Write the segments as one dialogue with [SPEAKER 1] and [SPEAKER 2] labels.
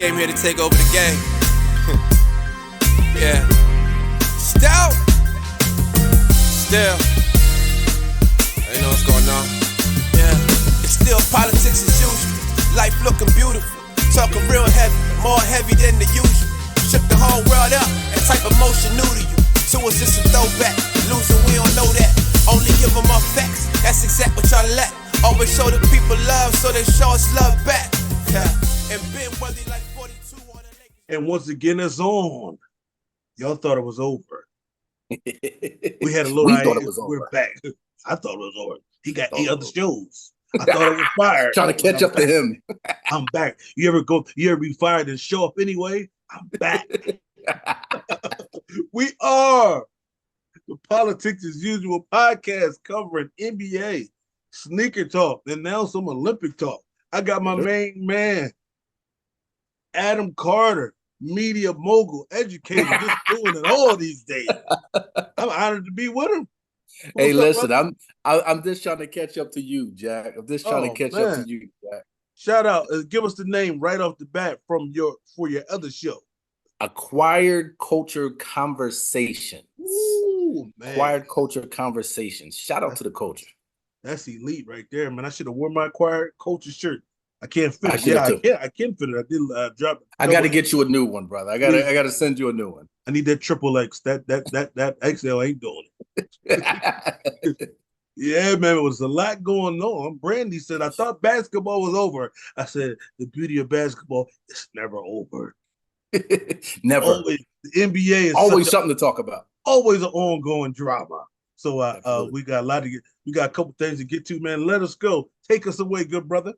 [SPEAKER 1] Came here to take over the game. Yeah. Still. You know what's going on. Yeah. It's still politics as usual. Life looking beautiful. Talking real heavy, more heavy than the usual. Shook the whole world up, and type of motion new to you. To us it's a throwback. Losing, we don't know that. Only give them our facts. That's exact what y'all lack. Always show the people love, so they show us love back. Yeah. And Ben Worthy like 42 on the Lakers.
[SPEAKER 2] And once again, it's on. Y'all thought it was over. We had a little
[SPEAKER 3] thought it was over.
[SPEAKER 2] We're back. I thought it was over. He got 8 other shows. I thought it was fired.
[SPEAKER 3] Trying to catch up to him.
[SPEAKER 2] I'm back. You ever be fired and show up anyway? I'm back. We are the Politics as Usual podcast covering NBA, sneaker talk, and now some Olympic talk. I got my main man, Adam Carter, media mogul, educator, just doing it all these days. I'm honored to be with him.
[SPEAKER 3] Hey, listen, I'm just trying to catch up to you, Jack. I'm just trying to catch up to you, Jack.
[SPEAKER 2] Shout out, give us the name right off the bat for your other show.
[SPEAKER 3] Acquired Culture Conversations.
[SPEAKER 2] Ooh, man.
[SPEAKER 3] Acquired Culture Conversations. Shout out to the culture.
[SPEAKER 2] That's elite right there, man. I should have worn my Acquired Culture shirt. I can't fit it. Yeah, I can fit it. I did drop it.
[SPEAKER 3] I got to get you a new one, brother. I got to send you a new one.
[SPEAKER 2] I need that triple X. That XL ain't doing it. Yeah, man, it was a lot going on. Brandi said, I thought basketball was over. I said, the beauty of basketball is never over.
[SPEAKER 3] Never.
[SPEAKER 2] Always, the NBA is
[SPEAKER 3] always something to talk about.
[SPEAKER 2] Always an ongoing drama. So we got a lot to get. We got a couple things to get to, man. Let us go. Take us away, good brother.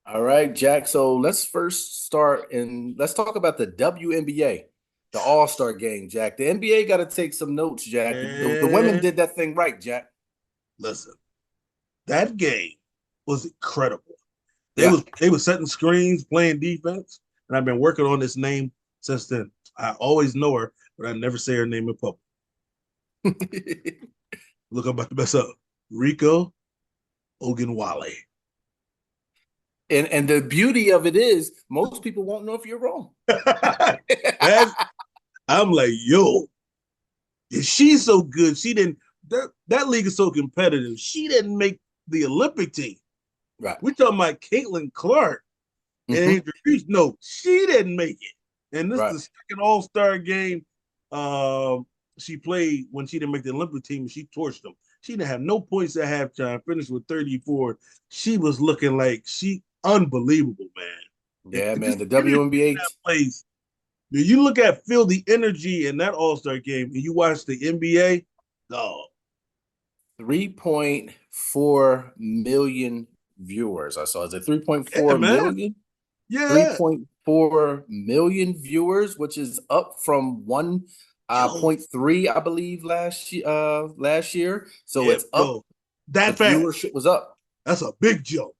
[SPEAKER 3] All right, Jack. So let's first start and let's talk about the WNBA, the All-Star game, Jack. The NBA got to take some notes, Jack. The women did that thing right, Jack.
[SPEAKER 2] Listen, that game was incredible. They were setting screens, playing defense, and I've been working on this name since then. I always know her, but I never say her name in public. Look, I'm about to mess up. Rico Ogunwale.
[SPEAKER 3] And the beauty of it is most people won't know if you're wrong.
[SPEAKER 2] I'm like, yo, if she's so good, she didn't. That league is so competitive. She didn't make the Olympic team.
[SPEAKER 3] Right.
[SPEAKER 2] We're talking about Caitlin Clark and Andrew Reese. No, she didn't make it. And this is the second All-Star game she played when she didn't make the Olympic team. She torched them. She didn't have no points at halftime, finished with 34. She was looking like unbelievable, man.
[SPEAKER 3] Yeah, man. The WNBA
[SPEAKER 2] place. You look at feel the energy in that All-Star game, and you watch the NBA. Oh,
[SPEAKER 3] 3.4 million viewers. I saw. Is it 3.4 million?
[SPEAKER 2] Yeah,
[SPEAKER 3] 3.4 million viewers, which is up from 1.3, I believe, last year. So it's up.
[SPEAKER 2] That
[SPEAKER 3] the viewership was up.
[SPEAKER 2] That's a big jump.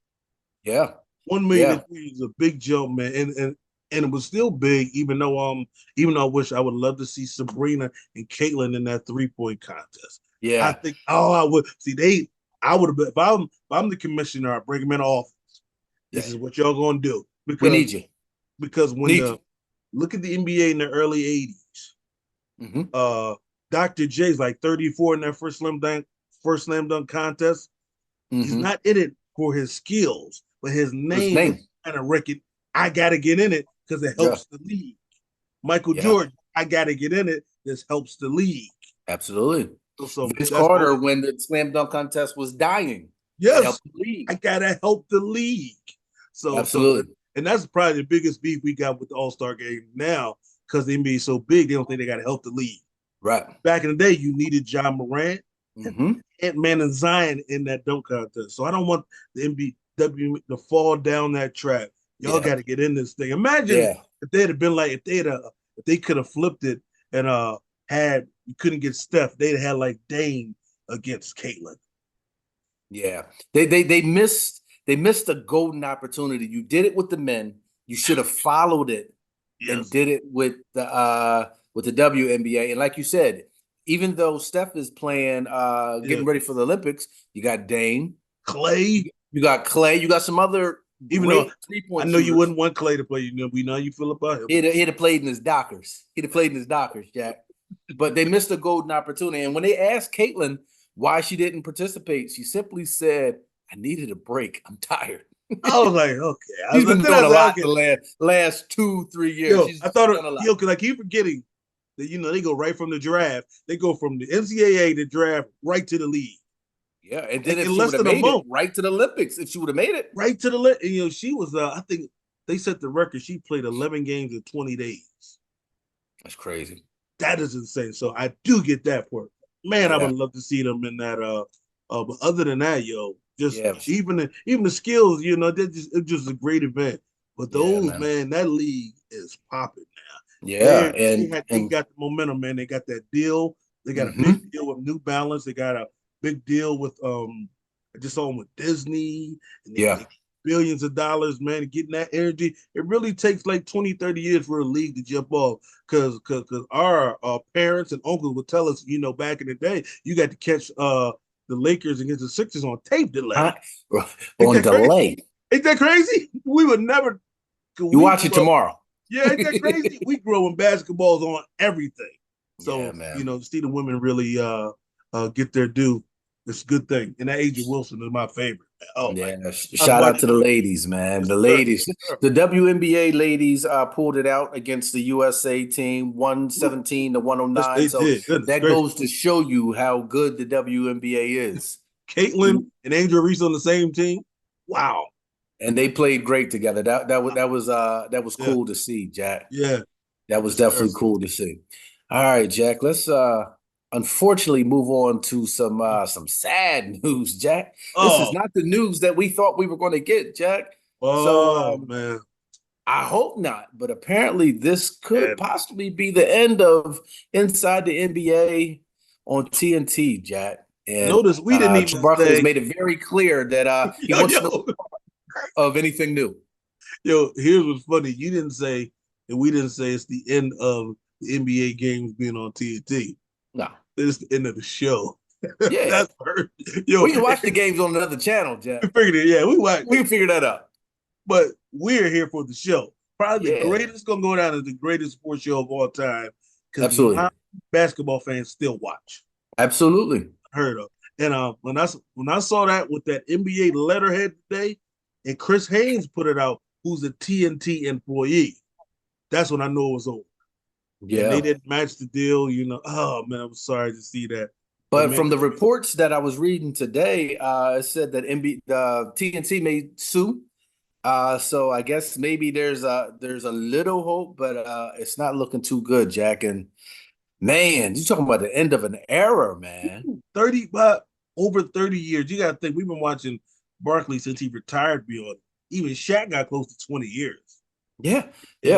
[SPEAKER 3] Yeah.
[SPEAKER 2] 1 million is a big jump, man, and it was still big, even though I wish I would love to see Sabrina and Caitlin in that 3-point contest.
[SPEAKER 3] Yeah,
[SPEAKER 2] I think I would see I would have been if I'm the commissioner, I bring them in office. This is what y'all gonna do because
[SPEAKER 3] we need you.
[SPEAKER 2] Because when look at the NBA in the early 80s, Dr. J's like 34 in that first slam dunk contest. He's not in it for his skills. But his name kind of record, I got to get in it because it helps the league. Michael Jordan, I got to get in it. This helps the league.
[SPEAKER 3] Absolutely.
[SPEAKER 2] So
[SPEAKER 3] Vince Carter, when the slam dunk contest was dying,
[SPEAKER 2] yes, I got to help the league. So
[SPEAKER 3] absolutely.
[SPEAKER 2] And that's probably the biggest beef we got with the All-Star game now because the NBA is so big, they don't think they got to help the league.
[SPEAKER 3] Right.
[SPEAKER 2] Back in the day, you needed John Morant, Ant-Man and Zion in that dunk contest. So I don't want the NBA to fall down that trap. Y'all got to get in this thing. Imagine if they'd have been like if they could have flipped it and you couldn't get Steph, they'd have had like Dame against Caitlin.
[SPEAKER 3] Yeah, they missed a golden opportunity. You did it with the men. You should have followed it and did it with the WNBA. And like you said, even though Steph is playing, getting ready for the Olympics, you got Dame,
[SPEAKER 2] Clay.
[SPEAKER 3] You got Clay. You got some other
[SPEAKER 2] Even though I
[SPEAKER 3] three-point
[SPEAKER 2] know you
[SPEAKER 3] shooters.
[SPEAKER 2] wouldn't want Clay to play, we know how you feel about him.
[SPEAKER 3] He'd have played in his Dockers. Jack. But they missed a golden opportunity. And when they asked Caitlin why she didn't participate, she simply said, "I needed a break. I'm tired."
[SPEAKER 2] I was like, okay.
[SPEAKER 3] She's been doing a lot the last 2-3 years.
[SPEAKER 2] Yo,
[SPEAKER 3] She's
[SPEAKER 2] I thought,
[SPEAKER 3] done a lot.
[SPEAKER 2] because I keep forgetting that, they go right from the draft. They go from the NCAA to draft right to the league.
[SPEAKER 3] Yeah, and then if
[SPEAKER 2] in
[SPEAKER 3] she
[SPEAKER 2] less
[SPEAKER 3] would have
[SPEAKER 2] than a
[SPEAKER 3] made
[SPEAKER 2] month,
[SPEAKER 3] it, right to the Olympics, if she would have made it.
[SPEAKER 2] right to the and she was, I think they set the record. She played 11 games in 20 days.
[SPEAKER 3] That's crazy.
[SPEAKER 2] That is insane. So I do get that part. Man, I would love to see them in that. But other than that, even the skills, it's just a great event. But man, that league is popping now.
[SPEAKER 3] Yeah,
[SPEAKER 2] they got the momentum, man. They got that deal. They got a big deal with New Balance. They got a big deal with I just saw them with Disney. And they billions of dollars, man, getting that energy. It really takes like 20, 30 years for a league to jump off. Because our parents and uncles would tell us, back in the day, you got to catch the Lakers against the Sixers on tape delay.
[SPEAKER 3] On delay.
[SPEAKER 2] Ain't that crazy? We would never.
[SPEAKER 3] You watch it tomorrow.
[SPEAKER 2] Yeah, ain't that crazy? We grow in basketballs on everything. So, to see the women really get their due, it's a good thing. And that Agent Wilson is my favorite. Oh,
[SPEAKER 3] yeah. Shout out to the ladies, man. The ladies. The WNBA ladies pulled it out against the USA team, 117 to 109. So that goes to show you how good the WNBA is.
[SPEAKER 2] Caitlin and Angel Reese on the same team. Wow.
[SPEAKER 3] And they played great together. That was cool to see, Jack.
[SPEAKER 2] Yeah.
[SPEAKER 3] That was definitely cool to see. All right, Jack. Let's unfortunately move on to some sad news, Jack. This is not the news that we thought we were going to get, Jack.
[SPEAKER 2] Man.
[SPEAKER 3] I hope not, but apparently this could possibly be the end of Inside the NBA on TNT, Jack. And
[SPEAKER 2] notice we didn't even
[SPEAKER 3] Barkley has made it very clear that he wants no part of anything new.
[SPEAKER 2] Here's what's funny. You didn't say, and we didn't say it's the end of the NBA games being on TNT.
[SPEAKER 3] No.
[SPEAKER 2] It's the end of the show.
[SPEAKER 3] Yeah.
[SPEAKER 2] That's
[SPEAKER 3] we can watch the games on another channel, Jack.
[SPEAKER 2] We figured it. Yeah, we
[SPEAKER 3] can figure that out.
[SPEAKER 2] But we're here for the show. Probably the greatest, going to go down as the greatest sports show of all time.
[SPEAKER 3] Absolutely.
[SPEAKER 2] Basketball fans still watch.
[SPEAKER 3] Absolutely.
[SPEAKER 2] Heard of. And when I saw that with that NBA letterhead today, and Chris Haynes put it out, who's a TNT employee, that's when I knew it was over. Yeah, and they didn't match the deal. Oh man, I'm sorry to see that.
[SPEAKER 3] But from the reports that I was reading today, it said that TNT may sue. So I guess maybe there's a little hope, but it's not looking too good, Jack. And man, you're talking about the end of an era, man.
[SPEAKER 2] Over 30 years. You got to think we've been watching Barkley since he retired. Beyond even Shaq got close to 20 years.
[SPEAKER 3] Yeah.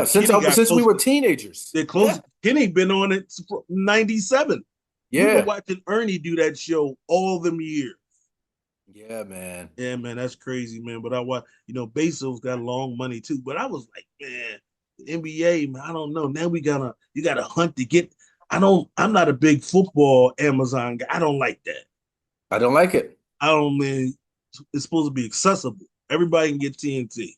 [SPEAKER 3] Since we were teenagers.
[SPEAKER 2] They're close. Yeah. Kenny been on it from 97.
[SPEAKER 3] Yeah.
[SPEAKER 2] We were watching Ernie do that show all them years.
[SPEAKER 3] Yeah, man.
[SPEAKER 2] Yeah, man, that's crazy, man. But I watch, Bezos got long money too. But I was like, man, the NBA, man, I don't know. Now you gotta hunt to get. I'm not a big football Amazon guy. I don't like that.
[SPEAKER 3] I don't like it.
[SPEAKER 2] It's supposed to be accessible. Everybody can get TNT.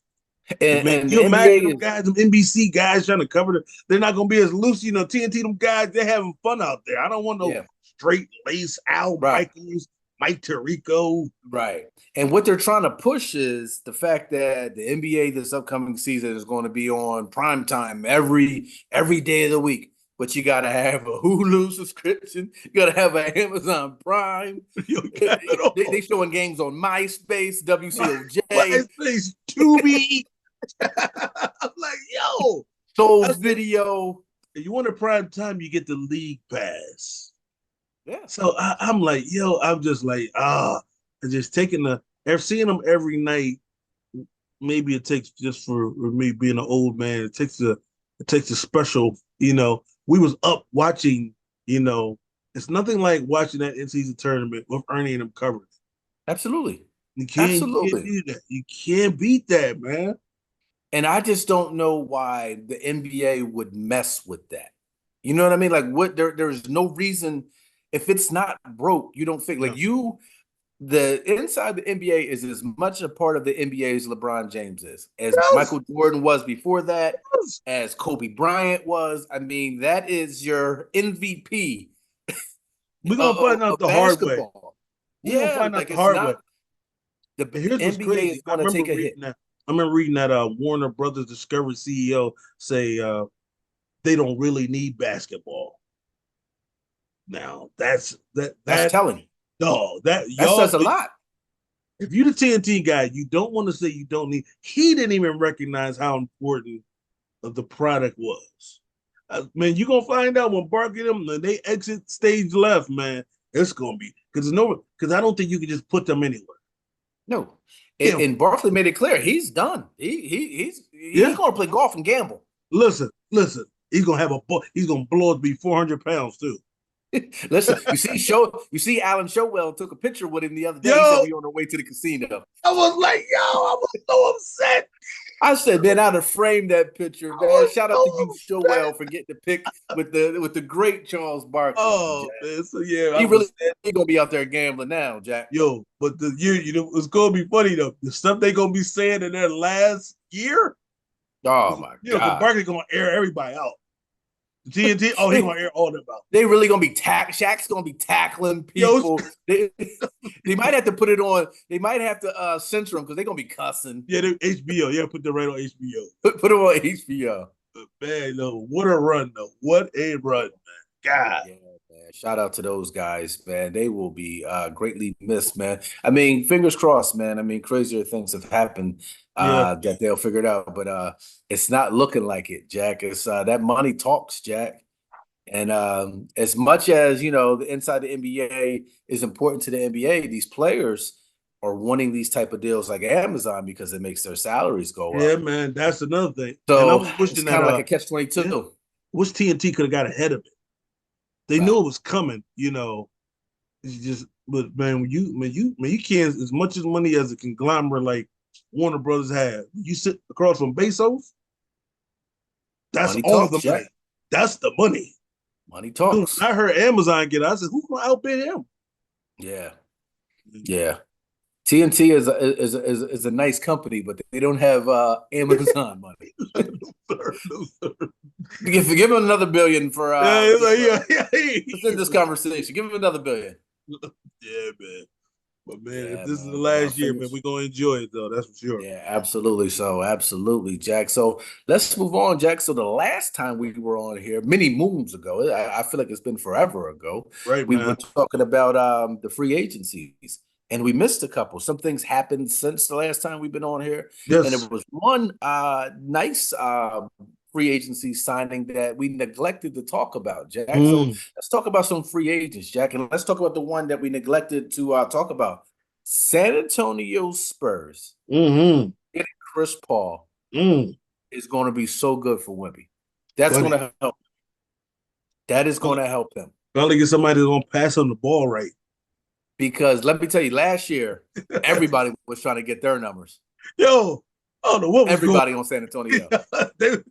[SPEAKER 3] And
[SPEAKER 2] you imagine them guys, them NBC guys trying to cover they're not going to be as loose. TNT, them guys, they're having fun out there. I don't want no straight lace Al Michaels, Mike Tirico.
[SPEAKER 3] Right. And what they're trying to push is the fact that the NBA this upcoming season is going to be on prime time every day of the week. But you got to have a Hulu subscription. You got to have an Amazon Prime. They showing games on MySpace, WCOJ.
[SPEAKER 2] MySpace, Tubi. I'm like,
[SPEAKER 3] Soul Video.
[SPEAKER 2] You want a prime time, you get the league pass.
[SPEAKER 3] Yeah.
[SPEAKER 2] So I'm like, I'm just like, just taking seeing them every night. Maybe it takes, just for me being an old man, it takes a special, we was up watching, it's nothing like watching that in-season tournament with Ernie and them covering.
[SPEAKER 3] Absolutely.
[SPEAKER 2] You can't do that. You can't beat that, man.
[SPEAKER 3] And I just don't know why the NBA would mess with that. You know what I mean? Like, there's no reason. If it's not broke, you don't fix. Like, the inside the NBA is as much a part of the NBA as LeBron James is, as
[SPEAKER 2] Yes.
[SPEAKER 3] Michael Jordan was before that,
[SPEAKER 2] Yes.
[SPEAKER 3] as Kobe Bryant was. I mean, that is your MVP.
[SPEAKER 2] We're gonna find out the hard way. We're gonna find out the hard way.
[SPEAKER 3] The
[SPEAKER 2] here's what's
[SPEAKER 3] NBA
[SPEAKER 2] crazy.
[SPEAKER 3] is going to take a hit.
[SPEAKER 2] I remember reading that Warner Brothers Discovery CEO say they don't really need basketball. Now that's
[SPEAKER 3] telling.
[SPEAKER 2] No, that
[SPEAKER 3] says a lot.
[SPEAKER 2] If you're the TNT guy, you don't want to say you don't need. He didn't even recognize how important the product was. Man, you're gonna find out when Barkley them when they exit stage left, man. It's gonna be because I don't think you can just put them anywhere.
[SPEAKER 3] No, and Barkley made it clear he's done. He's gonna play golf and gamble.
[SPEAKER 2] Listen, he's gonna have he's gonna blow it to be 400 pounds too.
[SPEAKER 3] Listen, you see Alan Showell took a picture with him the other day. He said we on our way to the casino.
[SPEAKER 2] I was like, I was so upset.
[SPEAKER 3] I said, man, I'd have framed that picture, man. Shout out to you, Showell, for getting the pic with the great Charles Barkley.
[SPEAKER 2] Oh, man. So yeah,
[SPEAKER 3] he gonna be out there gambling now, Jack.
[SPEAKER 2] Yo, but it's gonna be funny though. The stuff they gonna be saying in their last year.
[SPEAKER 3] Oh my God,
[SPEAKER 2] Barkley gonna air everybody out. The TNT, he gonna air all them out.
[SPEAKER 3] They really gonna be Shaq's gonna be tackling people. They might have to put it on. They might have to censor them because they're gonna be cussing.
[SPEAKER 2] Yeah, HBO. Yeah, put the right on HBO.
[SPEAKER 3] Put it on HBO.
[SPEAKER 2] Man, no, what a run though. What a run, man. God.
[SPEAKER 3] Yeah, man. Shout out to those guys, man. They will be greatly missed, man. I mean, fingers crossed, man. I mean, crazier things have happened that they'll figure it out, but it's not looking like it, Jack. It's that money talks, Jack. And as much as the inside the NBA is important to the NBA, these players are wanting these type of deals like Amazon because it makes their salaries go up.
[SPEAKER 2] Yeah, man, that's another thing.
[SPEAKER 3] So and I was wishing it's kind of like a catch-22.
[SPEAKER 2] Yeah. Wish TNT could have got ahead of it. They knew it was coming, It's just, but man, when you can't, as much as money as a conglomerate like Warner Brothers have, you sit across from Bezos. That's money all talks, the money. That's the money.
[SPEAKER 3] Money talks.
[SPEAKER 2] I heard Amazon get. I said, who's gonna outbid him?
[SPEAKER 3] Yeah. TNT is a nice company, but they don't have Amazon money. No, sir. Give him another $1 billion for let's end this conversation. Give him another $1 billion.
[SPEAKER 2] Yeah, man. But man, if this is the last year, man, we're gonna enjoy it though. That's for sure.
[SPEAKER 3] Yeah, absolutely. So absolutely, Jack. So let's move on, Jack. So the last time we were on here, many moons ago, I feel like it's been forever ago.
[SPEAKER 2] Right,
[SPEAKER 3] we were talking about the free agencies. And we missed a couple. Some things happened since the last time we've been on here. Yes. And it was one nice free agency signing that we neglected to talk about, Jack. So let's talk about some free agents, Jack. And let's talk about the one that we neglected to talk about. San Antonio Spurs getting Chris Paul is going to be so good for Wimpy. That's going to help. That is going to help him.
[SPEAKER 2] Finally get somebody that's going to pass on the ball right.
[SPEAKER 3] Because let me tell you, last year, everybody was trying to get their numbers.
[SPEAKER 2] Yo, I don't know what was
[SPEAKER 3] everybody on San Antonio.
[SPEAKER 2] That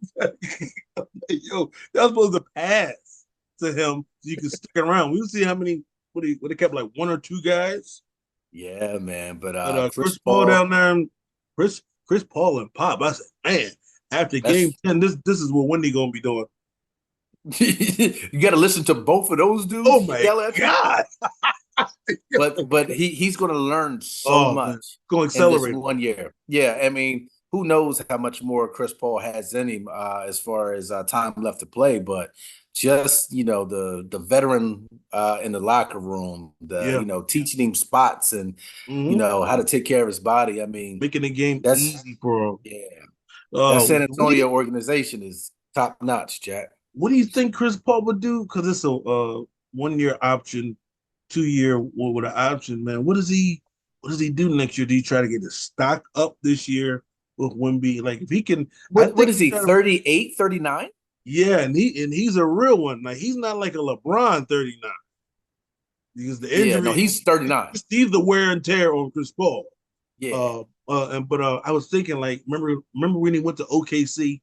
[SPEAKER 2] was supposed to pass to him so you can stick around. We'll see how many, what they kept, like one or two guys?
[SPEAKER 3] Yeah, man. But
[SPEAKER 2] Chris Paul down there, and Chris Paul and Pop. I said, man, after game 10, this is what Wendy going to be doing.
[SPEAKER 3] You got to listen to both of those dudes.
[SPEAKER 2] Oh, my God.
[SPEAKER 3] but he's going to learn so much.
[SPEAKER 2] Going to accelerate
[SPEAKER 3] in this 1 year. Yeah, I mean, who knows how much more Chris Paul has in him as far as time left to play, but just the veteran in the locker room, teaching him spots and how to take care of his body. I mean,
[SPEAKER 2] making the game easy for him.
[SPEAKER 3] Yeah, that San Antonio organization is top notch, Jack.
[SPEAKER 2] What do you think Chris Paul would do? Because it's a 1 year option. 2 year with an option, man. What does he do next year? Do you try to get his stock up this year with Wemby? Like if he can,
[SPEAKER 3] what is he? 38, 39?
[SPEAKER 2] Yeah, and he's a real one. Like he's not like a LeBron 39 because the injury.
[SPEAKER 3] Yeah, no, he's 39.
[SPEAKER 2] He's the wear and tear on Chris Paul.
[SPEAKER 3] Yeah.
[SPEAKER 2] But I was thinking like remember when he went to OKC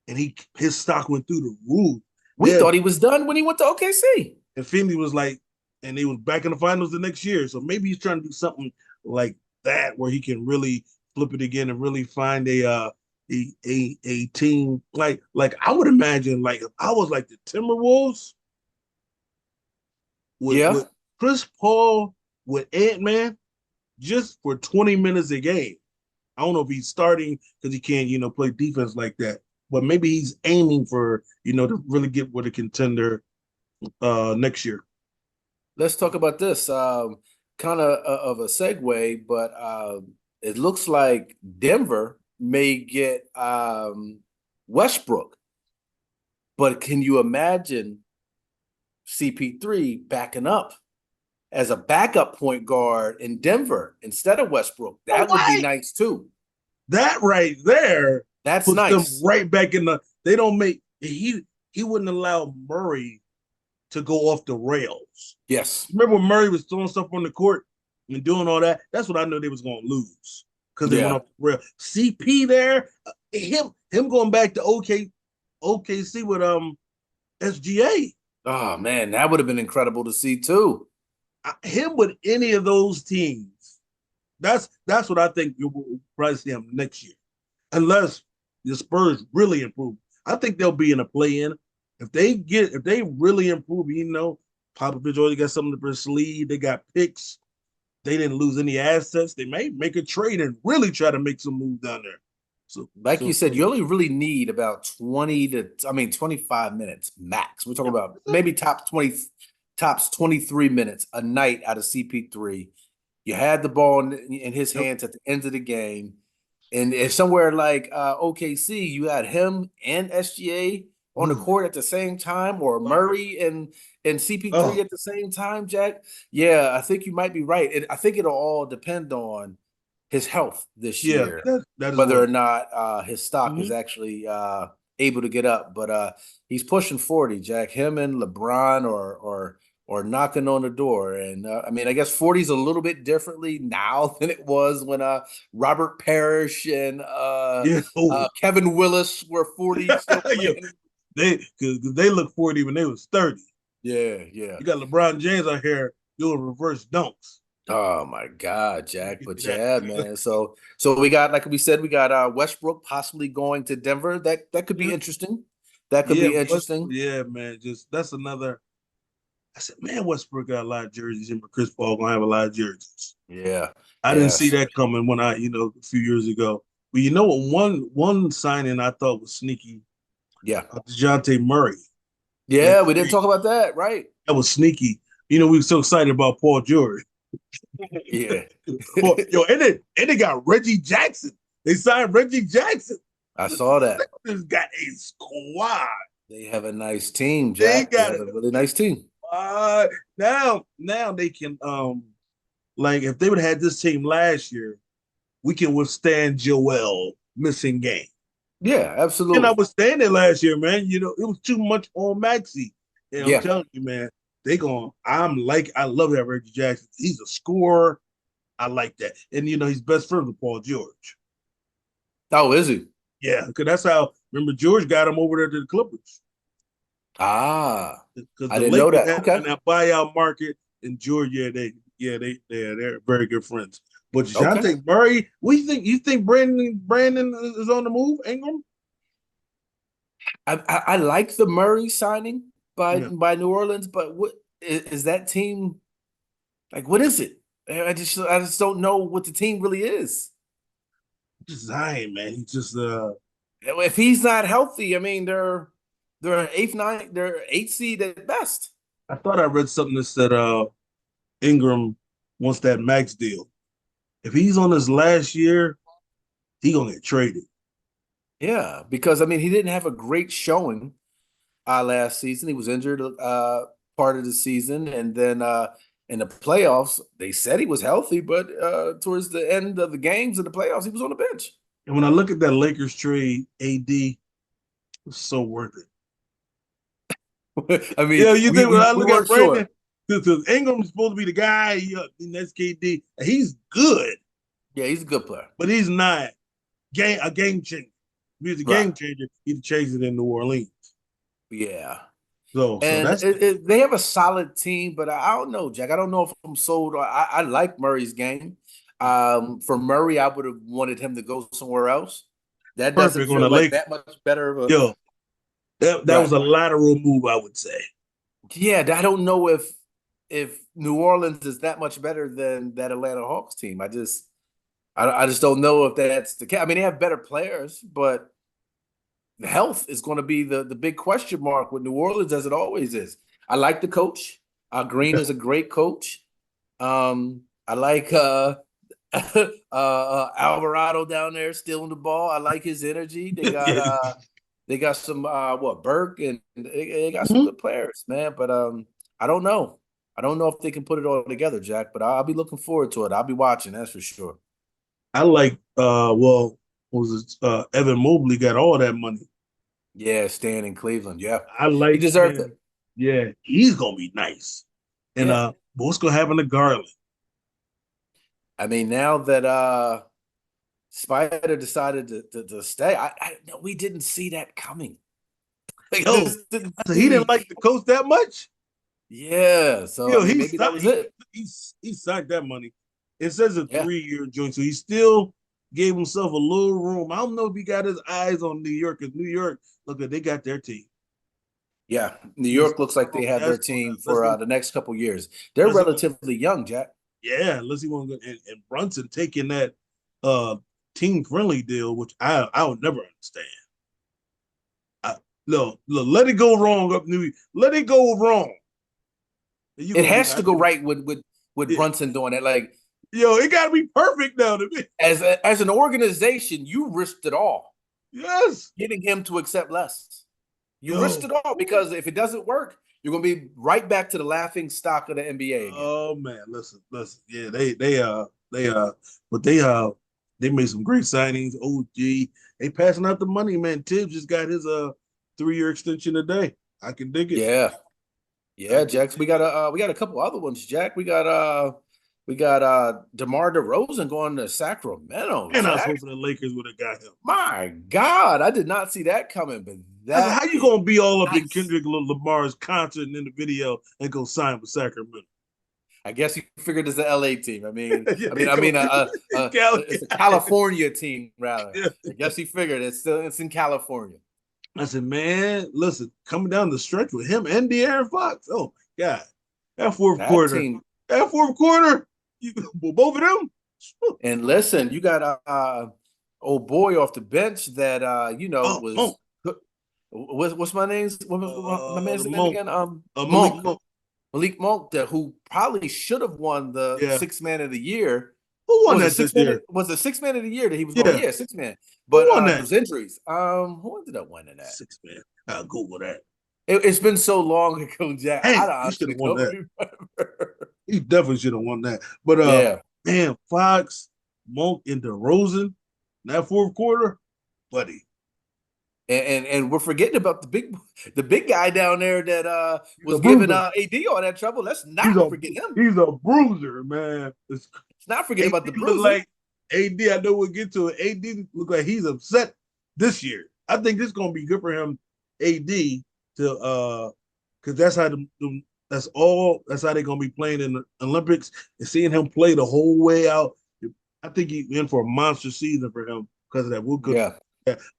[SPEAKER 2] and his stock went through the roof.
[SPEAKER 3] We thought he was done when he went to OKC.
[SPEAKER 2] And Finley was like. and they was back in the finals the next year. So maybe he's trying to do something like that where he can really flip it again and really find a team like I would imagine like if I was like the Timberwolves with Chris Paul with Ant-Man just for 20 minutes a game. I don't know if he's starting because he can't, play defense like that. But maybe he's aiming for, to really get with a contender next year.
[SPEAKER 3] Let's talk about this. Kind of a segue, but it looks like Denver may get Westbrook. But can you imagine CP3 backing up as a backup point guard in Denver instead of Westbrook? That would be nice too.
[SPEAKER 2] That right there,
[SPEAKER 3] that's
[SPEAKER 2] puts
[SPEAKER 3] nice.
[SPEAKER 2] Them right back in the. They don't make he wouldn't allow Murray to go off the rails.
[SPEAKER 3] Yes.
[SPEAKER 2] Remember when Murray was throwing stuff on the court and doing all that? That's what I knew they was going to lose because they went off the rail. CP there, him going back to OKC with SGA.
[SPEAKER 3] Oh man, that would have been incredible to see too.
[SPEAKER 2] Him with any of those teams. That's what I think you'll probably see him next year, unless the Spurs really improve. I think they'll be in a play-in. If they really improve, Popovich already got something to their sleeve. They got picks. They didn't lose any assets. They may make a trade and really try to make some move down there. So,
[SPEAKER 3] you said, you only really need about 25 minutes max. We're talking about maybe tops 23 minutes a night out of CP3. You had the ball in his hands at the end of the game. And if somewhere like OKC, you had him and SGA on the court at the same time, or Murray and CP3 at the same time, Jack. Yeah, I think you might be right. I think it'll all depend on his health this year, whether or not his stock is actually able to get up. But he's pushing 40, Jack. Him and LeBron or knocking on the door. And I guess 40 is a little bit differently now than it was when Robert Parrish and Kevin Willis were 40.
[SPEAKER 2] They look 40 when they was 30.
[SPEAKER 3] Yeah.
[SPEAKER 2] You got LeBron James out here doing reverse dunks.
[SPEAKER 3] Oh my God, Jack. But yeah, man. So we got, like we said, we got Westbrook possibly going to Denver. That could be interesting. That could be interesting.
[SPEAKER 2] Yeah, man. That's another. I said, man, Westbrook got a lot of jerseys, and Chris Paul gonna have a lot of jerseys.
[SPEAKER 3] Yeah,
[SPEAKER 2] I didn't see that coming when a few years ago. But you know what? One signing I thought was sneaky.
[SPEAKER 3] Yeah,
[SPEAKER 2] DeJounte Murray.
[SPEAKER 3] Yeah, we didn't talk about that, right?
[SPEAKER 2] That was sneaky. We were so excited about Paul George.
[SPEAKER 3] Yeah.
[SPEAKER 2] And they got Reggie Jackson. They signed Reggie Jackson.
[SPEAKER 3] I saw that.
[SPEAKER 2] They got a squad.
[SPEAKER 3] They have a nice team, Jack. They have a really nice team.
[SPEAKER 2] Now they can if they would have had this team last year, we can withstand Joel missing game.
[SPEAKER 3] Yeah, absolutely.
[SPEAKER 2] And I was standing there last year, man. It was too much on Maxey. And I'm telling you, man, I love that Reggie Jackson. He's a scorer. I like that. And he's best friends with Paul George.
[SPEAKER 3] Oh, is he?
[SPEAKER 2] Yeah, because that's how remember George got him over there to the Clippers.
[SPEAKER 3] I didn't know that. Okay.
[SPEAKER 2] In that buyout market in Georgia, they're very good friends. But DeJounte Murray, you think Brandon is on the move, Ingram?
[SPEAKER 3] I like the Murray signing by New Orleans, but what is that team like? What is it? I just don't know what the team really is.
[SPEAKER 2] Just Zion, man. He's just
[SPEAKER 3] if he's not healthy, they're an 8th seed at best.
[SPEAKER 2] I thought I read something that said Ingram wants that max deal. If he's on his last year, he gonna get traded.
[SPEAKER 3] Yeah, because he didn't have a great showing last season. He was injured part of the season, and then in the playoffs, they said he was healthy, but towards the end of the games of the playoffs, he was on the bench.
[SPEAKER 2] And when I look at that Lakers trade, AD was so worth it.
[SPEAKER 3] You
[SPEAKER 2] think when I look at Brandon, because Ingram's supposed to be the guy, and that's KD. He's good.
[SPEAKER 3] Yeah, he's a good player.
[SPEAKER 2] But he's not a game changer. If he's a game changer, he'd chase it in New Orleans.
[SPEAKER 3] Yeah.
[SPEAKER 2] So
[SPEAKER 3] And
[SPEAKER 2] that's
[SPEAKER 3] they have a solid team, but I don't know, Jack. I don't know if I'm sold. I like Murray's game. For Murray, I would have wanted him to go somewhere else. That doesn't
[SPEAKER 2] perfect on
[SPEAKER 3] feel
[SPEAKER 2] the
[SPEAKER 3] like
[SPEAKER 2] Lakers.
[SPEAKER 3] that much better of a
[SPEAKER 2] Yo, that
[SPEAKER 3] right.
[SPEAKER 2] was a lateral move, I would say.
[SPEAKER 3] Yeah, I don't know if New Orleans is that much better than that Atlanta Hawks team. I just don't know if that's the case. I mean, they have better players, but the health is going to be the big question mark with New Orleans, as it always is. I like the coach. Green is a great coach. I like Alvarado down there stealing the ball. I like his energy. They got some Burke, and they got some good players, man. But I don't know. I don't know if they can put it all together, Jack. But I'll be looking forward to it. I'll be watching, that's for sure.
[SPEAKER 2] I like Evan Mobley got all that money.
[SPEAKER 3] Yeah, staying in Cleveland. Yeah,
[SPEAKER 2] I
[SPEAKER 3] he
[SPEAKER 2] like
[SPEAKER 3] deserved it.
[SPEAKER 2] Yeah, he's gonna be nice. And what's gonna happen to Garland?
[SPEAKER 3] I mean, now that Spider decided to stay, no, we didn't see that coming.
[SPEAKER 2] Yo, so he didn't like the coach that much.
[SPEAKER 3] Yeah, so
[SPEAKER 2] Yo,
[SPEAKER 3] I mean, maybe that was it.
[SPEAKER 2] He signed that money. It says a 3-year joint, so he still gave himself a little room. I don't know if he got his eyes on New York, because New York, look, they got their team.
[SPEAKER 3] Yeah, New York looks like they have their team for the next couple years. They're relatively young, Jack.
[SPEAKER 2] Yeah, unless he want to go and Brunson taking that team friendly deal, which I would never understand. No, let it go wrong up New York. Let it go wrong.
[SPEAKER 3] It has to go right with Brunson doing it. Like,
[SPEAKER 2] yo, it got to be perfect now to me.
[SPEAKER 3] As an organization, you risked it all.
[SPEAKER 2] Yes,
[SPEAKER 3] getting him to accept less. You risked it all, because if it doesn't work, you're gonna be right back to the laughing stock of the NBA again.
[SPEAKER 2] Oh man, listen. Yeah, but they made some great signings. OG, they passing out the money, man. Tibbs just got his 3-year extension today. I can dig it.
[SPEAKER 3] Yeah, Jack. We got a couple other ones, Jack. We got DeMar DeRozan going to Sacramento.
[SPEAKER 2] And I was hoping the Lakers would have got him.
[SPEAKER 3] My God, I did not see that coming. But
[SPEAKER 2] how you gonna be all up in Kendrick Lamar's concert and in the video and go sign with Sacramento?
[SPEAKER 3] I guess you figured it's the LA team. I mean, it's a California team rather. Yeah. I guess he figured it's in California.
[SPEAKER 2] I said, man, listen, coming down the stretch with him and De'Aaron Fox. Oh God, that fourth quarter, both of them.
[SPEAKER 3] And listen, you got old boy off the bench that what's my name's my man's name again? Malik Monk, who probably should have won the 6th man of the year.
[SPEAKER 2] Who won that this year?
[SPEAKER 3] Was the 6th man of the year that he was going? Yeah, 6th man. But it was injuries. Who ended up winning that?
[SPEAKER 2] 6th man. I'll Google that.
[SPEAKER 3] It's been so long ago, Jack.
[SPEAKER 2] Hey, he should have won that. He definitely should have won that. But man, Fox, Monk, and DeRozan, that fourth quarter, buddy.
[SPEAKER 3] And we're forgetting about the big guy down there that was giving AD all that trouble. Let's not forget him.
[SPEAKER 2] He's a bruiser, man.
[SPEAKER 3] Let's not forget about the bruiser.
[SPEAKER 2] Like AD, I know we'll get to it. AD look like he's upset this year. I think this is gonna be good for him, AD, to because that's how that's how they're gonna be playing in the Olympics, and seeing him play the whole way out. I think he's in for a monster season for him because of that. We're good. Yeah.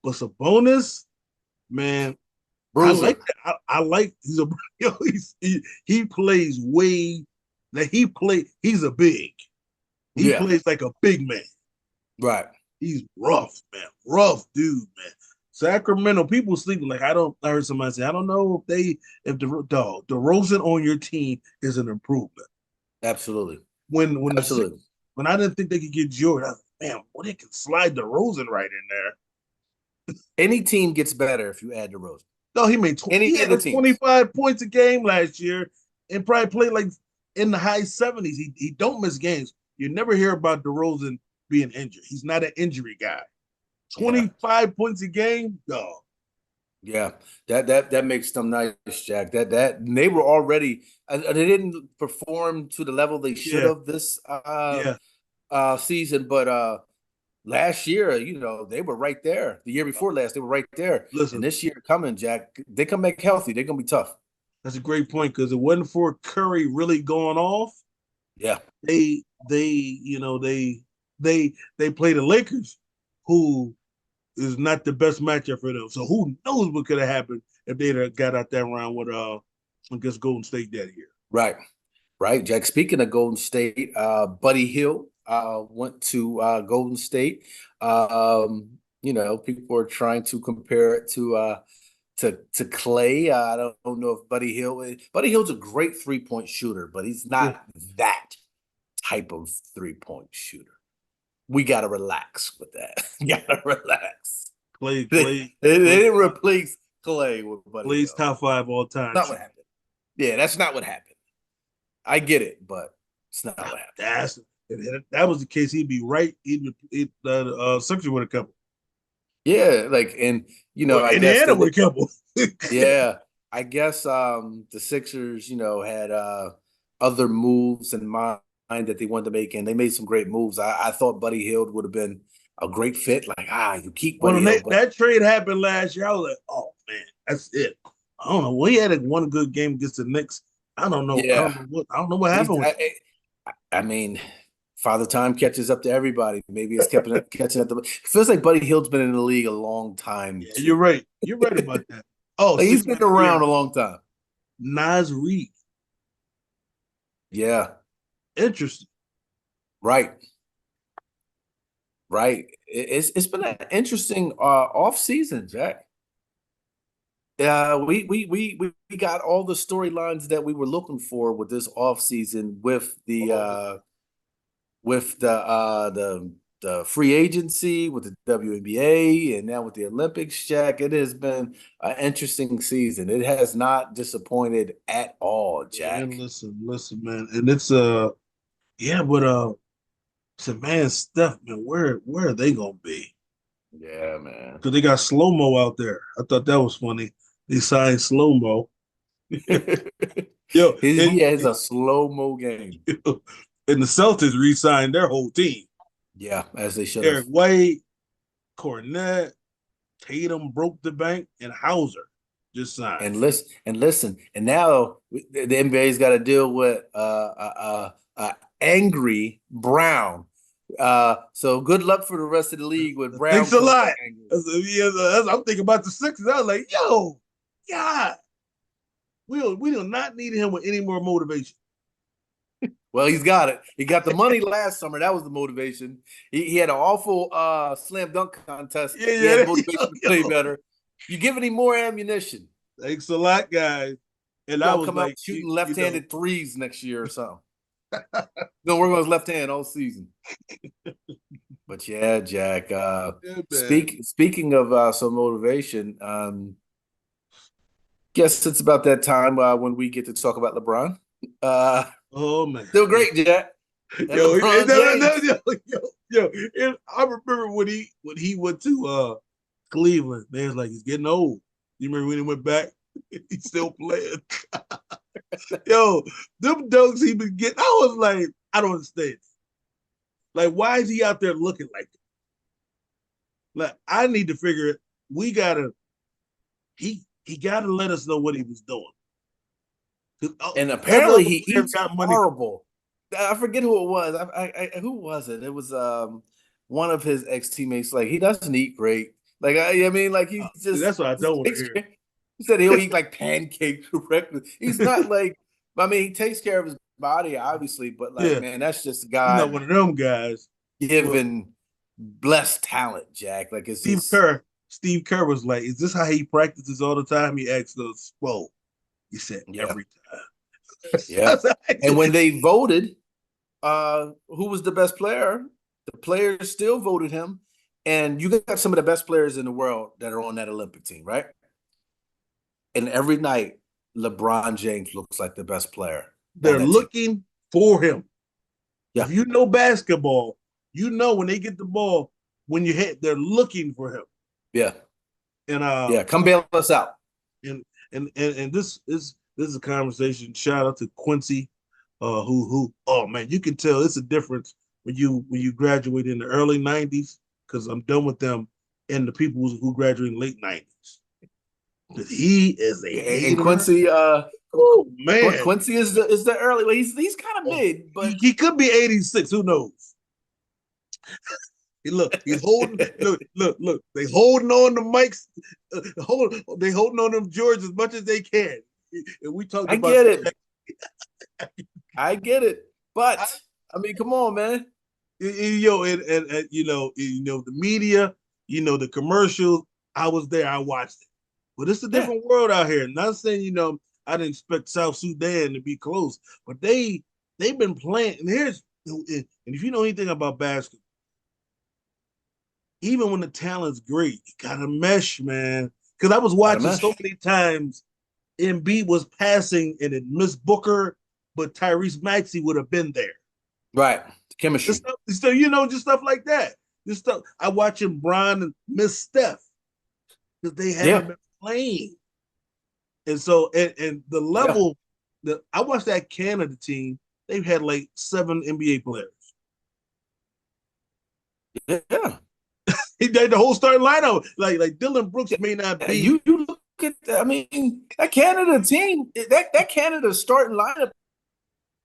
[SPEAKER 2] But Sabonis, man, bruiser. I like that. I like he plays way that he's a big. He plays like a big man.
[SPEAKER 3] Right.
[SPEAKER 2] He's rough, man. Rough dude, man. Sacramento, people sleeping. Like I heard somebody say, I don't know if DeRozan on your team is an improvement.
[SPEAKER 3] Absolutely.
[SPEAKER 2] When I didn't think they could get Jordan, I was like, man, they can slide DeRozan right in there.
[SPEAKER 3] Any team gets better if you add DeRozan.
[SPEAKER 2] No, he made 25 points a game last year and probably played like in the high 70s. He don't miss games. You never hear about DeRozan being injured. He's not an injury guy. 25 points a game, dog.
[SPEAKER 3] Yeah, that makes them nice, Jack. That they were already they didn't perform to the level they should have this season, but last year, they were right there. The year before last, they were right there.
[SPEAKER 2] Listen,
[SPEAKER 3] and this year coming, Jack, they come back healthy. They're gonna be tough.
[SPEAKER 2] That's a great point because it wasn't for Curry really going off.
[SPEAKER 3] Yeah,
[SPEAKER 2] they they play the Lakers, who is not the best matchup for them. So who knows what could have happened if they'd have got out that round with against Golden State that year.
[SPEAKER 3] right, right. Jack. Speaking of Golden State, Buddy Hield went to Golden State. People are trying to compare it to Clay. I don't know if Buddy Hield's a great 3-point shooter, but he's not that type of 3-point shooter. We gotta relax with that. Gotta relax.
[SPEAKER 2] Clay
[SPEAKER 3] They didn't replace Clay with Buddy
[SPEAKER 2] Clay's
[SPEAKER 3] Hield.
[SPEAKER 2] top 5 all time.
[SPEAKER 3] Not what happened. Yeah, that's not what happened. I get it, but it's not what happened.
[SPEAKER 2] If that was the case, he'd be right. Sixers would have come.
[SPEAKER 3] Yeah, I guess
[SPEAKER 2] Indiana would have come.
[SPEAKER 3] Yeah, I guess the Sixers, had other moves in mind that they wanted to make, and they made some great moves. I thought Buddy Hield would have been a great fit. You keep Buddy Hield.
[SPEAKER 2] That trade happened last year, I was like, oh man, that's it. I don't know. We had one good game against the Knicks. I don't know.
[SPEAKER 3] Yeah.
[SPEAKER 2] I don't know what happened.
[SPEAKER 3] I mean, Father Time catches up to everybody. Maybe it's catching up to. It feels like Buddy Hield's been in the league a long time.
[SPEAKER 2] Yeah, you're right. You're right about that. Oh,
[SPEAKER 3] he's been around a long time.
[SPEAKER 2] Naz Reid.
[SPEAKER 3] Yeah.
[SPEAKER 2] Interesting.
[SPEAKER 3] Right. It's been an interesting off season, Jack. We got all the storylines that we were looking for with this off season with the free agency, with the WNBA, and now with the Olympics, Jack. It has been an interesting season. It has not disappointed at all, Jack.
[SPEAKER 2] And listen, man, and it's man, Steph, man, where are they gonna be?
[SPEAKER 3] Yeah, man.
[SPEAKER 2] Because they got Slow Mo out there. I thought that was funny. They signed Slow Mo.
[SPEAKER 3] He has a slow mo game.
[SPEAKER 2] And the Celtics re-signed their whole team.
[SPEAKER 3] Yeah, as they should have.
[SPEAKER 2] Eric White, Cornette, Tatum broke the bank, and Hauser just signed.
[SPEAKER 3] And listen, and now the NBA's got to deal with angry Brown. So good luck for the rest of the league with Brown.
[SPEAKER 2] Thanks a lot. I'm thinking about the Sixers. I was like, yo, God, we do not need him with any more motivation.
[SPEAKER 3] Well, he's got it. He got the money last summer. That was the motivation. He had an awful slam dunk contest.
[SPEAKER 2] Yeah,
[SPEAKER 3] he had motivation to play better. You giving him more ammunition.
[SPEAKER 2] Thanks a lot, guys. And I was
[SPEAKER 3] come
[SPEAKER 2] like,
[SPEAKER 3] out shooting left-handed threes next year or something. Gonna work on his left hand all season. But yeah, Jack. Speaking of some motivation, guess it's about that time when we get to talk about LeBron.
[SPEAKER 2] Oh man,
[SPEAKER 3] still great, Jack.
[SPEAKER 2] Yo, I remember when he went to Cleveland. They was like, he's getting old. You remember when he went back? He's still playing. Yo, them dunks he been getting. I was like, I don't understand. Like, why is he out there looking like that? Like, I need to figure it. We gotta. He gotta let us know what he was doing.
[SPEAKER 3] And apparently he eats horrible. I forget who it was. Who was it? It was one of his ex-teammates. Like, he doesn't eat great. Like, he's just.
[SPEAKER 2] That's what I don't want to hear.
[SPEAKER 3] He said he'll eat like pancakes for breakfast. He's not like. He takes care of his body, obviously, but man, that's just a guy.
[SPEAKER 2] He's not one of them guys.
[SPEAKER 3] Given blessed talent, Jack. Like, it's
[SPEAKER 2] Steve Kerr was like, "Is this how he practices all the time?" He asked us. Well, he said every time.
[SPEAKER 3] Yeah. And when they voted, who was the best player? The players still voted him, and you got some of the best players in the world that are on that Olympic team, right? And every night, LeBron James looks like the best player.
[SPEAKER 2] They're looking for him.
[SPEAKER 3] Yeah.
[SPEAKER 2] If you know basketball, you know when they get the ball, when you hit, they're looking for him.
[SPEAKER 3] Yeah.
[SPEAKER 2] And
[SPEAKER 3] come bail us out.
[SPEAKER 2] And this is a conversation. Shout out to Quincy, who oh man, you can tell it's a difference when you graduate in the early 90s, because I'm done with them, and the people who graduate in the late 90s. He is a hater.
[SPEAKER 3] And Quincy
[SPEAKER 2] Oh, man.
[SPEAKER 3] Quincy is the early. Well, he's kind of mid, but
[SPEAKER 2] he could be 86. Who knows? Look, he's holding. look. They holding on to mics. They holding on them George as much as they can. And we talked about.
[SPEAKER 3] Get it. I get it, but I mean, come on, man.
[SPEAKER 2] And the media, the commercials. I was there. I watched it. But it's a different world out here. Not saying I didn't expect South Sudan to be close, but they've been playing. And if you know anything about basketball, even when the talent's great, you gotta mesh, man. Because I was watching so many times, Embiid was passing and it missed Booker, but Tyrese Maxey would have been there.
[SPEAKER 3] Right, chemistry.
[SPEAKER 2] Just stuff like that. Just stuff. I watch him, Bron, and miss Steph because they haven't been playing. And so, and the level that I watched that Canada team, they've had like 7 NBA players.
[SPEAKER 3] Yeah.
[SPEAKER 2] The whole starting lineup, like Dylan Brooks may not be.
[SPEAKER 3] You look at that. I mean, that Canada team, that Canada starting lineup,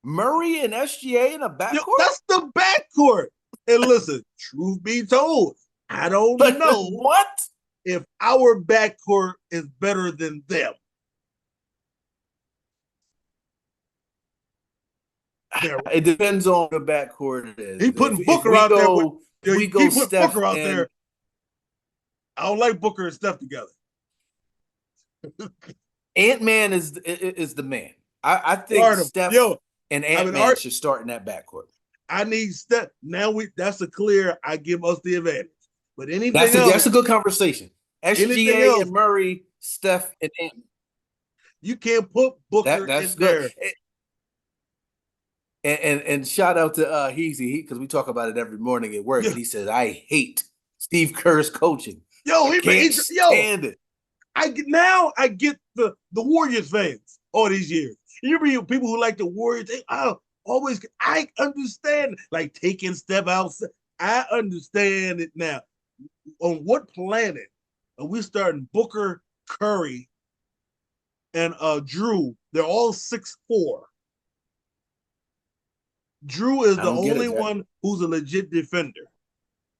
[SPEAKER 3] Murray and SGA in a backcourt.
[SPEAKER 2] That's the backcourt. And listen, truth be told, I don't know
[SPEAKER 3] what
[SPEAKER 2] if our backcourt is better than them.
[SPEAKER 3] It depends on the backcourt. It is.
[SPEAKER 2] He putting Booker out there. He put Booker out there. I don't like Booker and Steph together.
[SPEAKER 3] Ant-Man is the man. I think Steph and Ant-Man should start in that backcourt.
[SPEAKER 2] I need Steph. Now that's a clear. I give us the advantage. But anything
[SPEAKER 3] else, that's a good conversation. SGA and Murray, Steph and Ant-Man.
[SPEAKER 2] You can't put Booker
[SPEAKER 3] that's
[SPEAKER 2] in
[SPEAKER 3] good.
[SPEAKER 2] there.
[SPEAKER 3] And shout out to Heezy, because we talk about it every morning at work, and he says, I hate Steve Kerr's coaching.
[SPEAKER 2] He can't stand it. I get the Warriors fans all these years. You remember people who like the Warriors, I understand, like taking Steph out. I understand it now. On what planet are we starting Booker, Curry, and Drew? They're all 6'4". Drew is the only one who's a legit defender.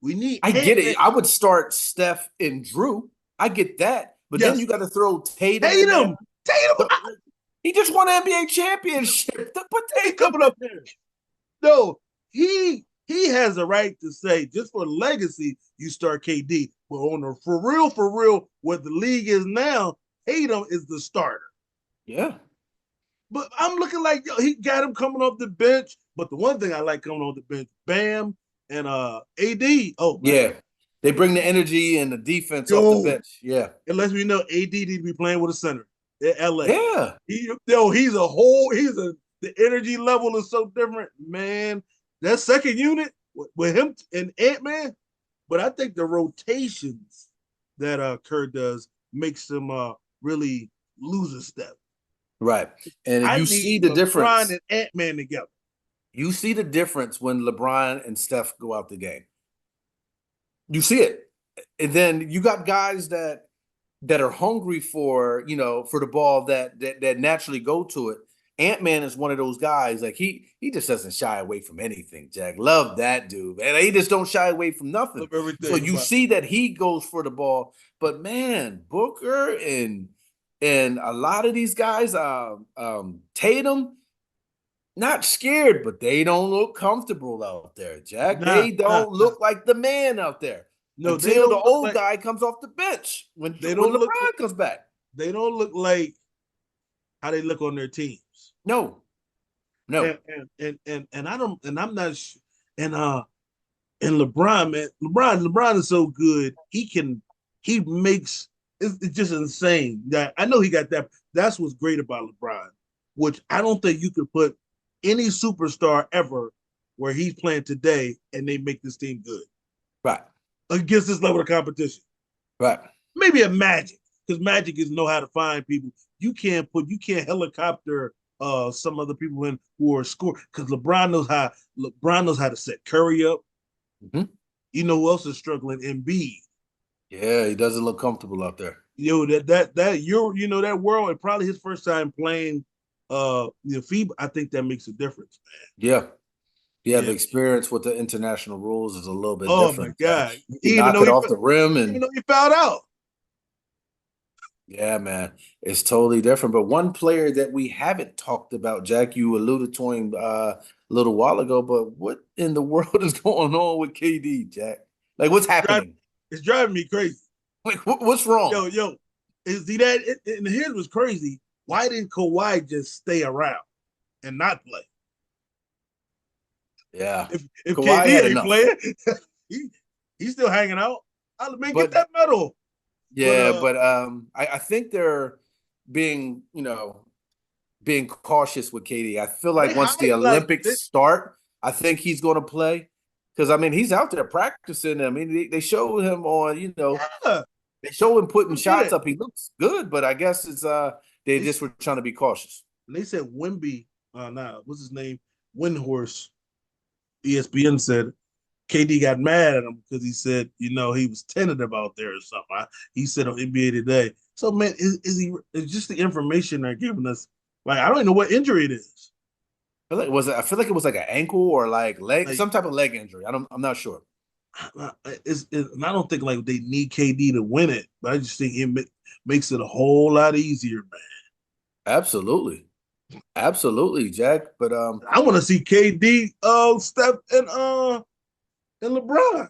[SPEAKER 3] I get it. I would start Steph and Drew. I get that. But then you got to throw Tatum in there.
[SPEAKER 2] Tatum.
[SPEAKER 3] He just won an NBA championship. Put Tatum
[SPEAKER 2] coming up there. No, he has a right to say, just for legacy, you start KD. But for real, what the league is now, Tatum is the starter.
[SPEAKER 3] Yeah.
[SPEAKER 2] But I'm looking like he got him coming off the bench. But the one thing I like coming off the bench, Bam and AD. Oh, man.
[SPEAKER 3] Yeah. They bring the energy and the defense off the bench. Yeah.
[SPEAKER 2] It lets me know AD need to be playing with a center in LA.
[SPEAKER 3] Yeah.
[SPEAKER 2] The energy level is so different, man. That second unit with him and Ant-Man, but I think the rotations that Kerr does makes them really lose a step.
[SPEAKER 3] Right. And you see the difference.
[SPEAKER 2] LeBron and Ant-Man together.
[SPEAKER 3] You see the difference when LeBron and Steph go out the game. You see it. And then you got guys that are hungry for the ball that naturally go to it. Ant-Man is one of those guys, like he just doesn't shy away from anything, Jack. Love that dude. And he just don't shy away from nothing. So you see that he goes for the ball. But man, Booker and a lot of these guys, Tatum, not scared, but they don't look comfortable out there, Jack. They don't look like the man out there. No, until the old guy comes off the bench when LeBron comes back.
[SPEAKER 2] They don't look like how they look on their teams.
[SPEAKER 3] No.
[SPEAKER 2] And I don't, and I'm not, and LeBron, man, LeBron is so good. He makes it's just insane that I know he got that. That's what's great about LeBron, which I don't think you could put any superstar ever where he's playing today and they make this team good.
[SPEAKER 3] Right.
[SPEAKER 2] Against this level of competition.
[SPEAKER 3] Right.
[SPEAKER 2] Maybe a Magic, because Magic is know how to find people. You can't helicopter some other people in who are score, because LeBron knows how to set Curry up.
[SPEAKER 3] Mm-hmm.
[SPEAKER 2] You know who else is struggling? Embiid.
[SPEAKER 3] Yeah, he doesn't look comfortable out there.
[SPEAKER 2] That world, and probably his first time playing FIBA, I think that makes a difference, man.
[SPEAKER 3] Yeah. Yeah, the
[SPEAKER 2] Yeah.
[SPEAKER 3] experience with the international rules is a little bit
[SPEAKER 2] Oh
[SPEAKER 3] different.
[SPEAKER 2] my God!
[SPEAKER 3] You can
[SPEAKER 2] Even
[SPEAKER 3] knock
[SPEAKER 2] though
[SPEAKER 3] it off the rim,
[SPEAKER 2] even
[SPEAKER 3] and
[SPEAKER 2] though he fouled out.
[SPEAKER 3] yeah, man, it's totally different. But one player that we haven't talked about, Jack, you alluded to him a little while ago, but what in the world is going on with KD, Jack? Like, what's happening?
[SPEAKER 2] It's driving me crazy.
[SPEAKER 3] Like, what's wrong?
[SPEAKER 2] Yo, is he that? And here's what's crazy. Why didn't Kawhi just stay around and not play?
[SPEAKER 3] Yeah,
[SPEAKER 2] If
[SPEAKER 3] Kawhi
[SPEAKER 2] KD
[SPEAKER 3] had
[SPEAKER 2] ain't
[SPEAKER 3] enough.
[SPEAKER 2] playing, he's still hanging out. Man, get
[SPEAKER 3] But
[SPEAKER 2] that medal.
[SPEAKER 3] yeah, but I think they're being, being cautious with KD. I feel
[SPEAKER 2] They
[SPEAKER 3] like once the
[SPEAKER 2] highlight
[SPEAKER 3] Olympics
[SPEAKER 2] it.
[SPEAKER 3] start, I think he's going to play because he's out there practicing. They show him on,
[SPEAKER 2] Yeah,
[SPEAKER 3] they show him putting
[SPEAKER 2] look good.
[SPEAKER 3] shots up. He looks good, but I guess it's they just were trying to be cautious.
[SPEAKER 2] And they said Wimby, what's his name? Windhorse. ESPN said KD got mad at him because he said, he was tentative out there or something. He said on NBA Today. So man, is just the information they're giving us? Like, I don't even know what injury it is.
[SPEAKER 3] I feel like it was like an ankle or like leg,
[SPEAKER 2] Like,
[SPEAKER 3] some type of leg injury. I'm not sure.
[SPEAKER 2] and I don't think like they need KD to win it, but I just think it makes it a whole lot easier, man.
[SPEAKER 3] Absolutely. Absolutely, Jack. But
[SPEAKER 2] I want to see KD, Steph, and LeBron.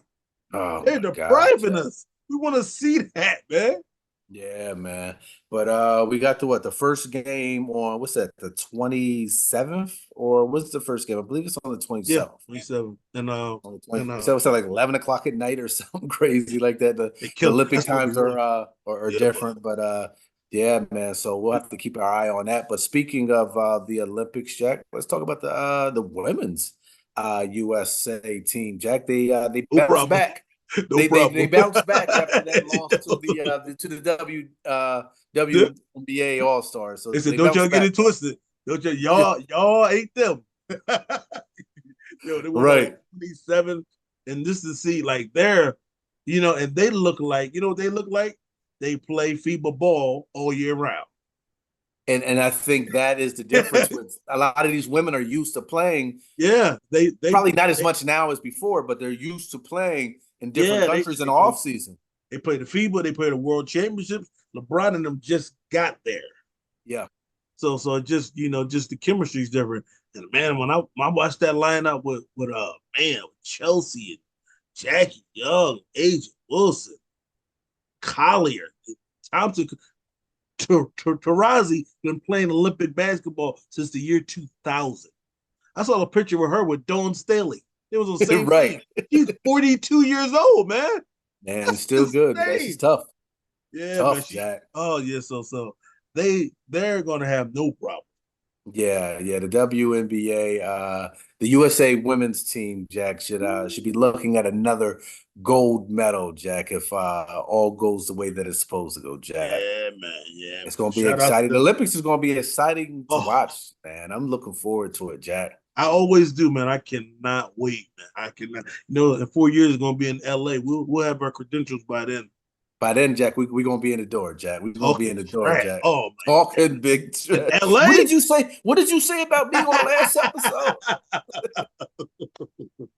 [SPEAKER 3] oh
[SPEAKER 2] They're
[SPEAKER 3] my God,
[SPEAKER 2] depriving
[SPEAKER 3] Jack.
[SPEAKER 2] us. We want to see that, man.
[SPEAKER 3] Yeah, man. But we got the first game on what's that, the 27th? Or what's the first game? I believe it's on the 27th.
[SPEAKER 2] 27. And
[SPEAKER 3] On the 27th, it's at like 11 o'clock at night or something crazy like that.
[SPEAKER 2] they
[SPEAKER 3] The
[SPEAKER 2] killed.
[SPEAKER 3] Olympic
[SPEAKER 2] That's gonna be
[SPEAKER 3] times
[SPEAKER 2] good.
[SPEAKER 3] are
[SPEAKER 2] Yeah,
[SPEAKER 3] different, but yeah, man. So we'll have to keep our eye on that. But speaking of the Olympics, Jack, let's talk about the women's USA team. Jack, they
[SPEAKER 2] no
[SPEAKER 3] bounced
[SPEAKER 2] problem.
[SPEAKER 3] back.
[SPEAKER 2] No
[SPEAKER 3] They
[SPEAKER 2] problem.
[SPEAKER 3] bounced back after that loss to the WNBA All Stars. So
[SPEAKER 2] They said,
[SPEAKER 3] they
[SPEAKER 2] "Don't y'all
[SPEAKER 3] bounced
[SPEAKER 2] get
[SPEAKER 3] back.
[SPEAKER 2] it twisted. Don't
[SPEAKER 3] Yeah,
[SPEAKER 2] y'all ain't them." They went on
[SPEAKER 3] right.
[SPEAKER 2] 27, and this is see like and they look like what they look like. They play FIBA ball all year round.
[SPEAKER 3] And I think that is the difference with a lot of these women are used to playing.
[SPEAKER 2] Yeah, they
[SPEAKER 3] Probably not as much now as before, but they're used to playing in different
[SPEAKER 2] yeah
[SPEAKER 3] countries in the off season.
[SPEAKER 2] they play the FIBA. They play the World Championships. LeBron and them just got there.
[SPEAKER 3] Yeah.
[SPEAKER 2] So just just the chemistry's different. And man, when I watched that lineup with Chelsea and Jackie Young, Agent Wilson, Collier, Thompson, Tarazi been playing Olympic basketball since the year 2000. I saw a picture of her with Dawn Staley. It was on the same
[SPEAKER 3] Right.
[SPEAKER 2] team. She's 42 years old, man.
[SPEAKER 3] Man,
[SPEAKER 2] That's
[SPEAKER 3] it's still good.
[SPEAKER 2] insane.
[SPEAKER 3] That's just tough.
[SPEAKER 2] Yeah, man.
[SPEAKER 3] Tough, Jack.
[SPEAKER 2] Oh yeah, so they're gonna have no problem.
[SPEAKER 3] Yeah, the WNBA, the USA women's team, Jack, should be looking at another gold medal, Jack, if all goes the way that it's supposed to go, Jack.
[SPEAKER 2] Yeah, man. Yeah,
[SPEAKER 3] It's
[SPEAKER 2] man.
[SPEAKER 3] going to be
[SPEAKER 2] Shout out to
[SPEAKER 3] exciting. The
[SPEAKER 2] them.
[SPEAKER 3] Olympics is going to be exciting to watch, man. I'm looking forward to it, Jack.
[SPEAKER 2] I always do, man. I cannot wait, man. I cannot. In 4 years, it's gonna be in LA. We'll have our credentials by then.
[SPEAKER 3] By then, Jack, we're going to be in the door, Jack. We're going to be in
[SPEAKER 2] Talking
[SPEAKER 3] the door,
[SPEAKER 2] trash.
[SPEAKER 3] Jack.
[SPEAKER 2] Oh my
[SPEAKER 3] Talking big
[SPEAKER 2] God.
[SPEAKER 3] trash.
[SPEAKER 2] In LA?
[SPEAKER 3] What did you say? What did you say about being on the last episode?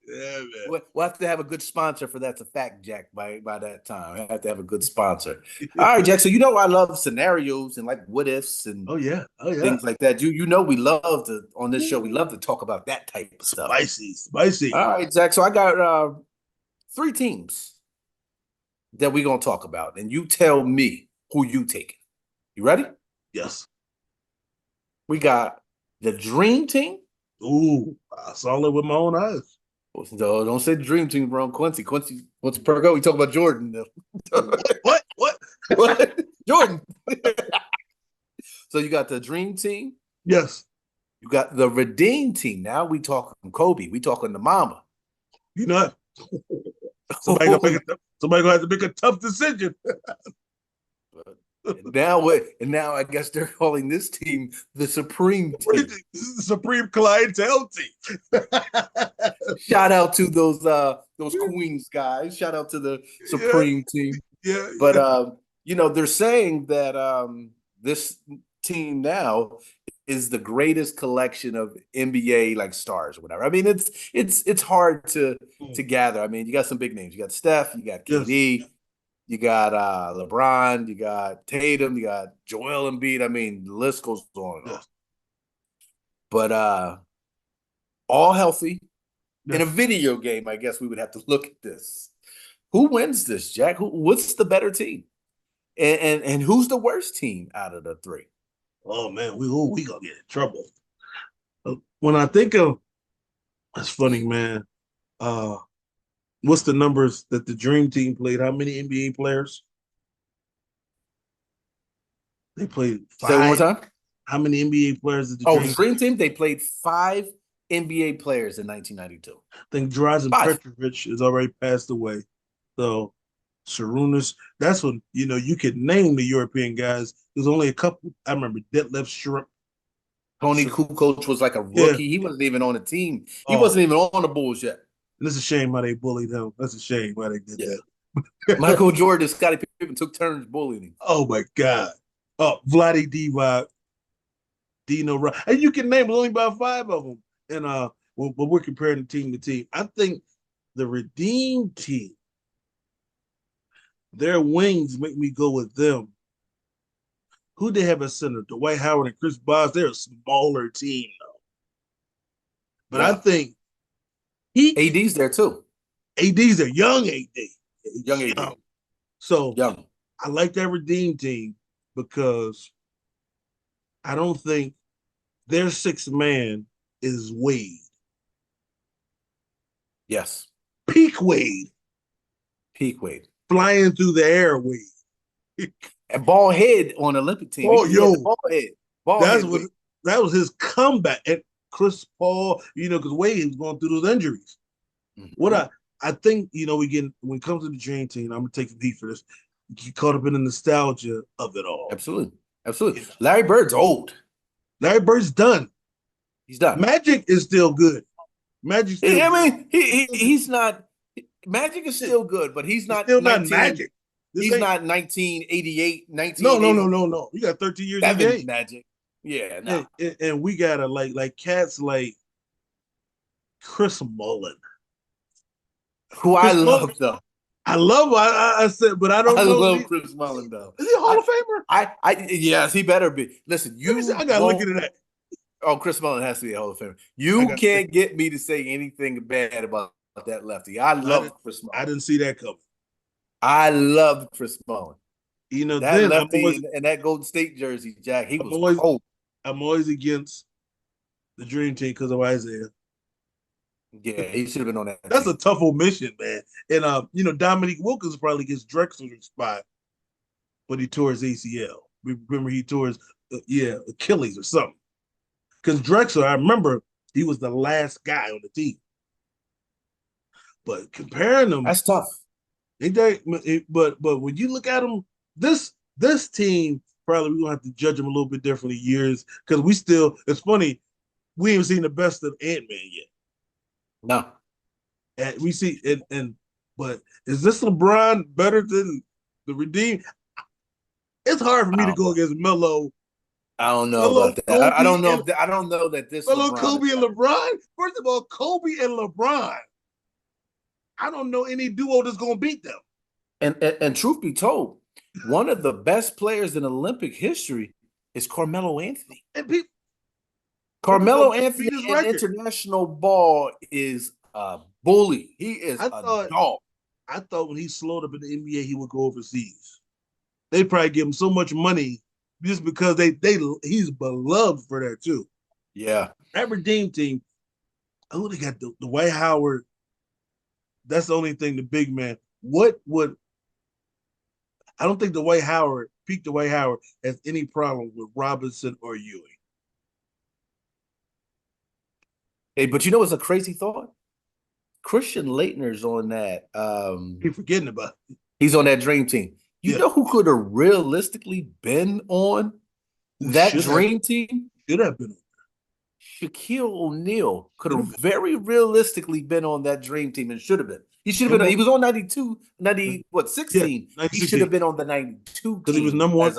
[SPEAKER 2] Yeah, man.
[SPEAKER 3] We'll have to have a good sponsor for that to fact, Jack, by that time. I have to have a good sponsor. All right, Jack. So I love scenarios and like what ifs and
[SPEAKER 2] Oh yeah.
[SPEAKER 3] things like that. We love to on this show. We love to talk about that type of stuff.
[SPEAKER 2] Spicy.
[SPEAKER 3] All right, Jack. So I got 3 teams that we're gonna talk about, and you tell me who you taking. You ready?
[SPEAKER 2] Yes.
[SPEAKER 3] We got the Dream Team.
[SPEAKER 2] Ooh, I saw it with my own eyes.
[SPEAKER 3] No, don't say Dream Team, bro. Quincy, Pergo. We talk about Jordan.
[SPEAKER 2] What?
[SPEAKER 3] What? Jordan. So you got the Dream Team.
[SPEAKER 2] Yes.
[SPEAKER 3] You got the Redeem Team. Now we talking Kobe. We talking the Mama.
[SPEAKER 2] You know, somebody gonna have to make a tough decision.
[SPEAKER 3] Now I guess they're calling this team the Supreme Team.
[SPEAKER 2] This is the Supreme Clientele Team.
[SPEAKER 3] Shout out to those Queens guys. Shout out to the Supreme Team.
[SPEAKER 2] Yeah.
[SPEAKER 3] But they're saying that this team now is the greatest collection of NBA like stars or whatever. I mean, it's hard to gather. I mean, you got some big names. You got Steph, you got KD, you got LeBron, you got Tatum, you got Joel Embiid. I mean, the list goes on and on. But all healthy. In a video game, I guess we would have to look at this. Who wins this, Jack? What's the better team? And who's the worst team out of the three?
[SPEAKER 2] Oh man, we gonna get in trouble. When I think of, that's funny, man. What's the numbers that the Dream Team played? How many NBA players? They played 5.
[SPEAKER 3] Say it one more time.
[SPEAKER 2] How many NBA players did the
[SPEAKER 3] Dream Team? They played 5 NBA players in 1992.
[SPEAKER 2] I think Drazen Petrovic has already passed away. So Sarunas, that's when you could name the European guys. There's only a couple. I remember Detlef Shrimp.
[SPEAKER 3] Tony Kukoc was like a rookie. Yeah. He wasn't even on the team. He wasn't even on the Bulls yet.
[SPEAKER 2] And it's a shame how they bullied him. That's a shame why they did that.
[SPEAKER 3] Michael Jordan and Scottie Pippen took turns bullying him.
[SPEAKER 2] Oh my God. Vlade Divac, Dino Ryan. And you can name only about 5 of them. And when we're comparing team to team, I think the Redeem team, their wings make me go with them. Who they have at center? Dwight Howard and Chris Bosh. They're a smaller team, though. But I think
[SPEAKER 3] AD's there too.
[SPEAKER 2] AD's there, young AD.
[SPEAKER 3] Young AD.
[SPEAKER 2] So I like that Redeem team because I don't think their 6th man is Wade.
[SPEAKER 3] Yes.
[SPEAKER 2] Peak Wade. Flying through the air Wade.
[SPEAKER 3] And ball head on Olympic team.
[SPEAKER 2] Ball head. That was his comeback. And Chris Paul, because Wade was going through those injuries. Mm-hmm. What I think, when it comes to the Dream Team, I'm gonna take the heat for this. You caught up in the nostalgia of it all.
[SPEAKER 3] Absolutely. Larry Bird's old.
[SPEAKER 2] Larry Bird's done.
[SPEAKER 3] He's done.
[SPEAKER 2] Magic is still good. Magic's still good.
[SPEAKER 3] He's not. Magic is still good, but he's not.
[SPEAKER 2] Still not Magic.
[SPEAKER 3] He's not 1988,
[SPEAKER 2] 1988. No. You got 13 years in the game.
[SPEAKER 3] Magic. Yeah, no.
[SPEAKER 2] And we gotta like cats like Chris Mullin,
[SPEAKER 3] who I love though.
[SPEAKER 2] I love. I said, but I don't. I
[SPEAKER 3] love Chris Mullin though.
[SPEAKER 2] Is he a Hall of Famer?
[SPEAKER 3] Yes, he better be. Listen,
[SPEAKER 2] I gotta look into that.
[SPEAKER 3] Oh, Chris Mullin has to be a Hall of Famer. You can't get me to say anything bad about that lefty. I love Chris Mullin.
[SPEAKER 2] I didn't see that coming.
[SPEAKER 3] I love Chris Mullin. That lefty and that Golden State jersey, Jack. He was cold.
[SPEAKER 2] I'm always against the Dream Team because of Isaiah.
[SPEAKER 3] Yeah, he should have been on that.
[SPEAKER 2] That's a tough omission, man. And Dominique Wilkins probably gets Drexler's spot, but he tore his ACL. Remember, he tore his Achilles or something. Because Drexler, I remember, he was the last guy on the team. But comparing them,
[SPEAKER 3] that's tough.
[SPEAKER 2] But when you look at them, this team probably we're gonna have to judge them a little bit differently years because it's funny, we haven't seen the best of Ant-Man yet.
[SPEAKER 3] No.
[SPEAKER 2] And we see but is this LeBron better than the Redeem? It's hard for me to go against Melo.
[SPEAKER 3] I don't know about that. I don't know that this
[SPEAKER 2] Melo, Kobe, and LeBron. First of all, Kobe and LeBron. I don't know any duo that's gonna beat them.
[SPEAKER 3] And truth be told, one of the best players in Olympic history is Carmelo Anthony. Carmelo Anthony in international ball is a bully. He is a dog.
[SPEAKER 2] I thought when he slowed up in the NBA, he would go overseas. They probably give him so much money just because he's beloved for that too.
[SPEAKER 3] Yeah.
[SPEAKER 2] That Redeem team, they got the Dwight Howard. That's the only thing, the big man. I don't think peak Dwight Howard has any problem with Robinson or Ewing.
[SPEAKER 3] Hey, but what's a crazy thought? Christian Laettner's on that.
[SPEAKER 2] He's forgetting about it.
[SPEAKER 3] He's on that Dream Team. You know who could have realistically been on that Dream Team?
[SPEAKER 2] Should have been on.
[SPEAKER 3] Shaquille O'Neal could have very realistically been on that Dream Team and should have been. He should have been. He was on 92, 16. Yeah, he should have been on the 92
[SPEAKER 2] because he was number one.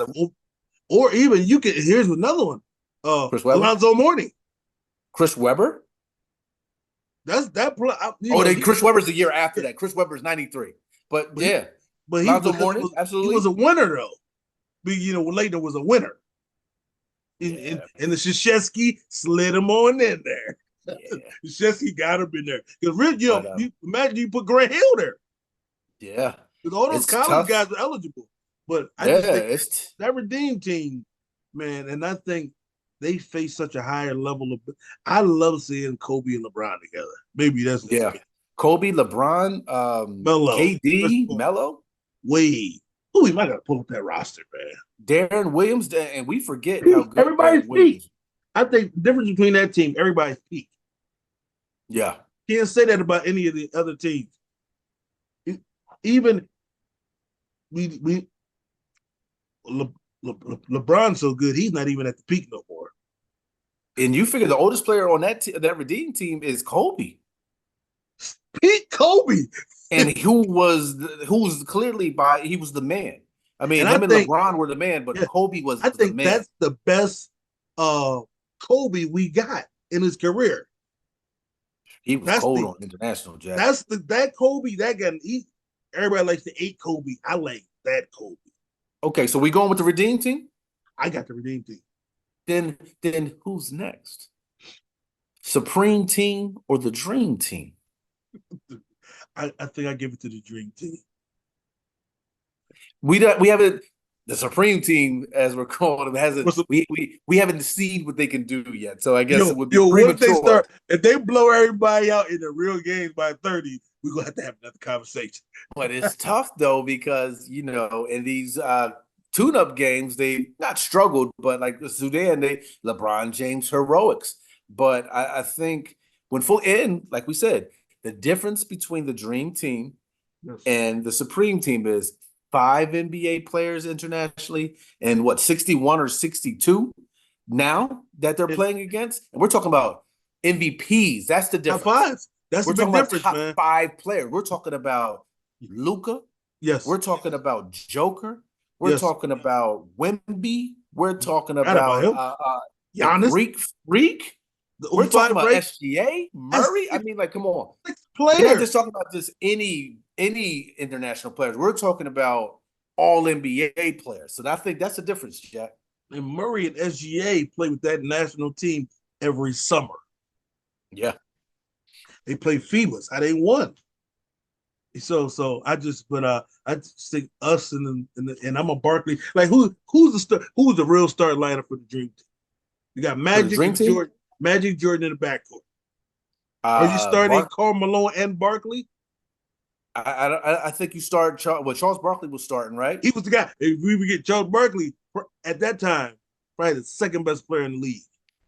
[SPEAKER 2] Or even here's another one.
[SPEAKER 3] Chris Webber?
[SPEAKER 2] Alonzo Mourning.
[SPEAKER 3] Chris Webber?
[SPEAKER 2] That's that.
[SPEAKER 3] Chris Webber's the year after that. Chris Webber's 93. But yeah, Alonzo Mourning, absolutely.
[SPEAKER 2] He was a winner though. But Leitner was a winner. And the Krzyzewski slid him on in there. Yeah. Krzyzewski got him in there. Because imagine you put Grant Hill there.
[SPEAKER 3] Yeah.
[SPEAKER 2] Because all those college guys are eligible. But I just think that Redeem team, man, and I think they face such a higher level of. I love seeing Kobe and LeBron together. Maybe that's
[SPEAKER 3] Kobe, LeBron,
[SPEAKER 2] Melo,
[SPEAKER 3] KD, Melo,
[SPEAKER 2] Wade. Oh, we might have to pull up that roster, man.
[SPEAKER 3] Darren Williams, and we forget how good
[SPEAKER 2] everybody's peak. I think the difference between that team, everybody's peak.
[SPEAKER 3] Yeah,
[SPEAKER 2] can't say that about any of the other teams. Even LeBron's so good, he's not even at the peak no more.
[SPEAKER 3] And you figure the oldest player on that Redeem team is Kobe.
[SPEAKER 2] Peak Kobe.
[SPEAKER 3] And who was clearly he was the man. I mean, him and LeBron were the man, but Kobe was the man. I think
[SPEAKER 2] that's the best Kobe we got in his career.
[SPEAKER 3] He was cold on international, Jack.
[SPEAKER 2] That's that Kobe, that guy. Everybody likes the 8 Kobe. I like that Kobe.
[SPEAKER 3] Okay, so we going with the Redeem team?
[SPEAKER 2] I got the Redeem team.
[SPEAKER 3] Then who's next? Supreme team or the Dream team?
[SPEAKER 2] I think I give it to the Dream team.
[SPEAKER 3] We haven't the Supreme team, as we're calling them, hasn't we haven't seen what they can do yet. So I guess it would be premature.
[SPEAKER 2] If they blow everybody out in the real games by 30, we're gonna have to have another conversation.
[SPEAKER 3] But it's tough though, because in these tune-up games, they not struggled, but like the Sudan, LeBron James heroics. But I think when full end, like we said, the difference between the Dream team and the Supreme team is 5 NBA players internationally and 61 or 62 now that they're playing against. And we're talking about MVPs. That's the difference.
[SPEAKER 2] Top 5. That's the big difference,
[SPEAKER 3] top
[SPEAKER 2] man.
[SPEAKER 3] 5 players. We're talking about Luka.
[SPEAKER 2] Yes.
[SPEAKER 3] We're talking about Joker. We're talking about Wemby. We're talking about
[SPEAKER 2] Giannis.
[SPEAKER 3] Greek Freak. We're talking about SGA, Murray. I mean, like, come on. We're not just talking about just any international players. We're talking about all NBA players. So I think that's the difference, Jack.
[SPEAKER 2] And Murray and SGA play with that national team every summer.
[SPEAKER 3] Yeah.
[SPEAKER 2] They play FIBAs. How they won. So I just think us and I'm a Barkley. Like who's the real start lineup for the Dream team? You got Magic Jordan in the backcourt. Are you starting Karl Malone and Barkley?
[SPEAKER 3] I think you start Charles Barkley was starting, right?
[SPEAKER 2] He was the guy. If we would get Charles Barkley at that time, probably the second best player in the league.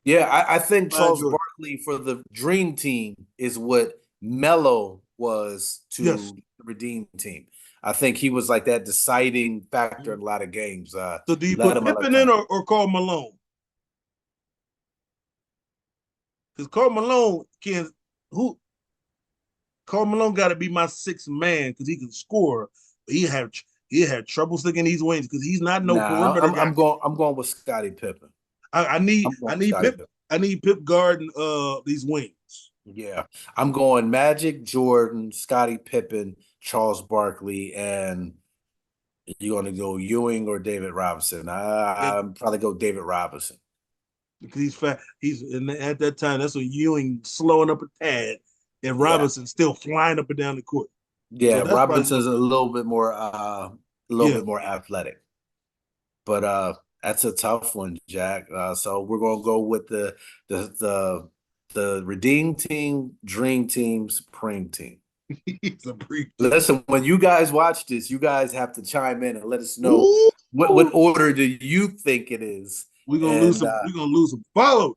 [SPEAKER 3] Yeah, I think Charles Barkley for the Dream team is what Melo was to the Redeem team. I think he was like that deciding factor in a lot of games.
[SPEAKER 2] So do you put Pippen in or Karl Malone? Because Karl Malone Karl Malone got to be my 6th man because he can score. But he had trouble sticking these wings because he's not perimeter guy.
[SPEAKER 3] I'm going with Scottie Pippen.
[SPEAKER 2] I need Pip guarding these wings.
[SPEAKER 3] Yeah, I'm going Magic, Jordan, Scottie Pippen, Charles Barkley, and you're going to go Ewing or David Robinson. I'm probably go David Robinson.
[SPEAKER 2] Because he's fat. At that time, that's when Ewing slowing up a tad, and Robinson still flying up and down the court.
[SPEAKER 3] Yeah, so Robinson's a little bit more bit more athletic. But that's a tough one, Jack. So we're gonna go with the Redeem team, Dream team, Supreme team. Listen, when you guys watch this, you guys have to chime in and let us know what order do you think it is.
[SPEAKER 2] We're gonna lose some followers.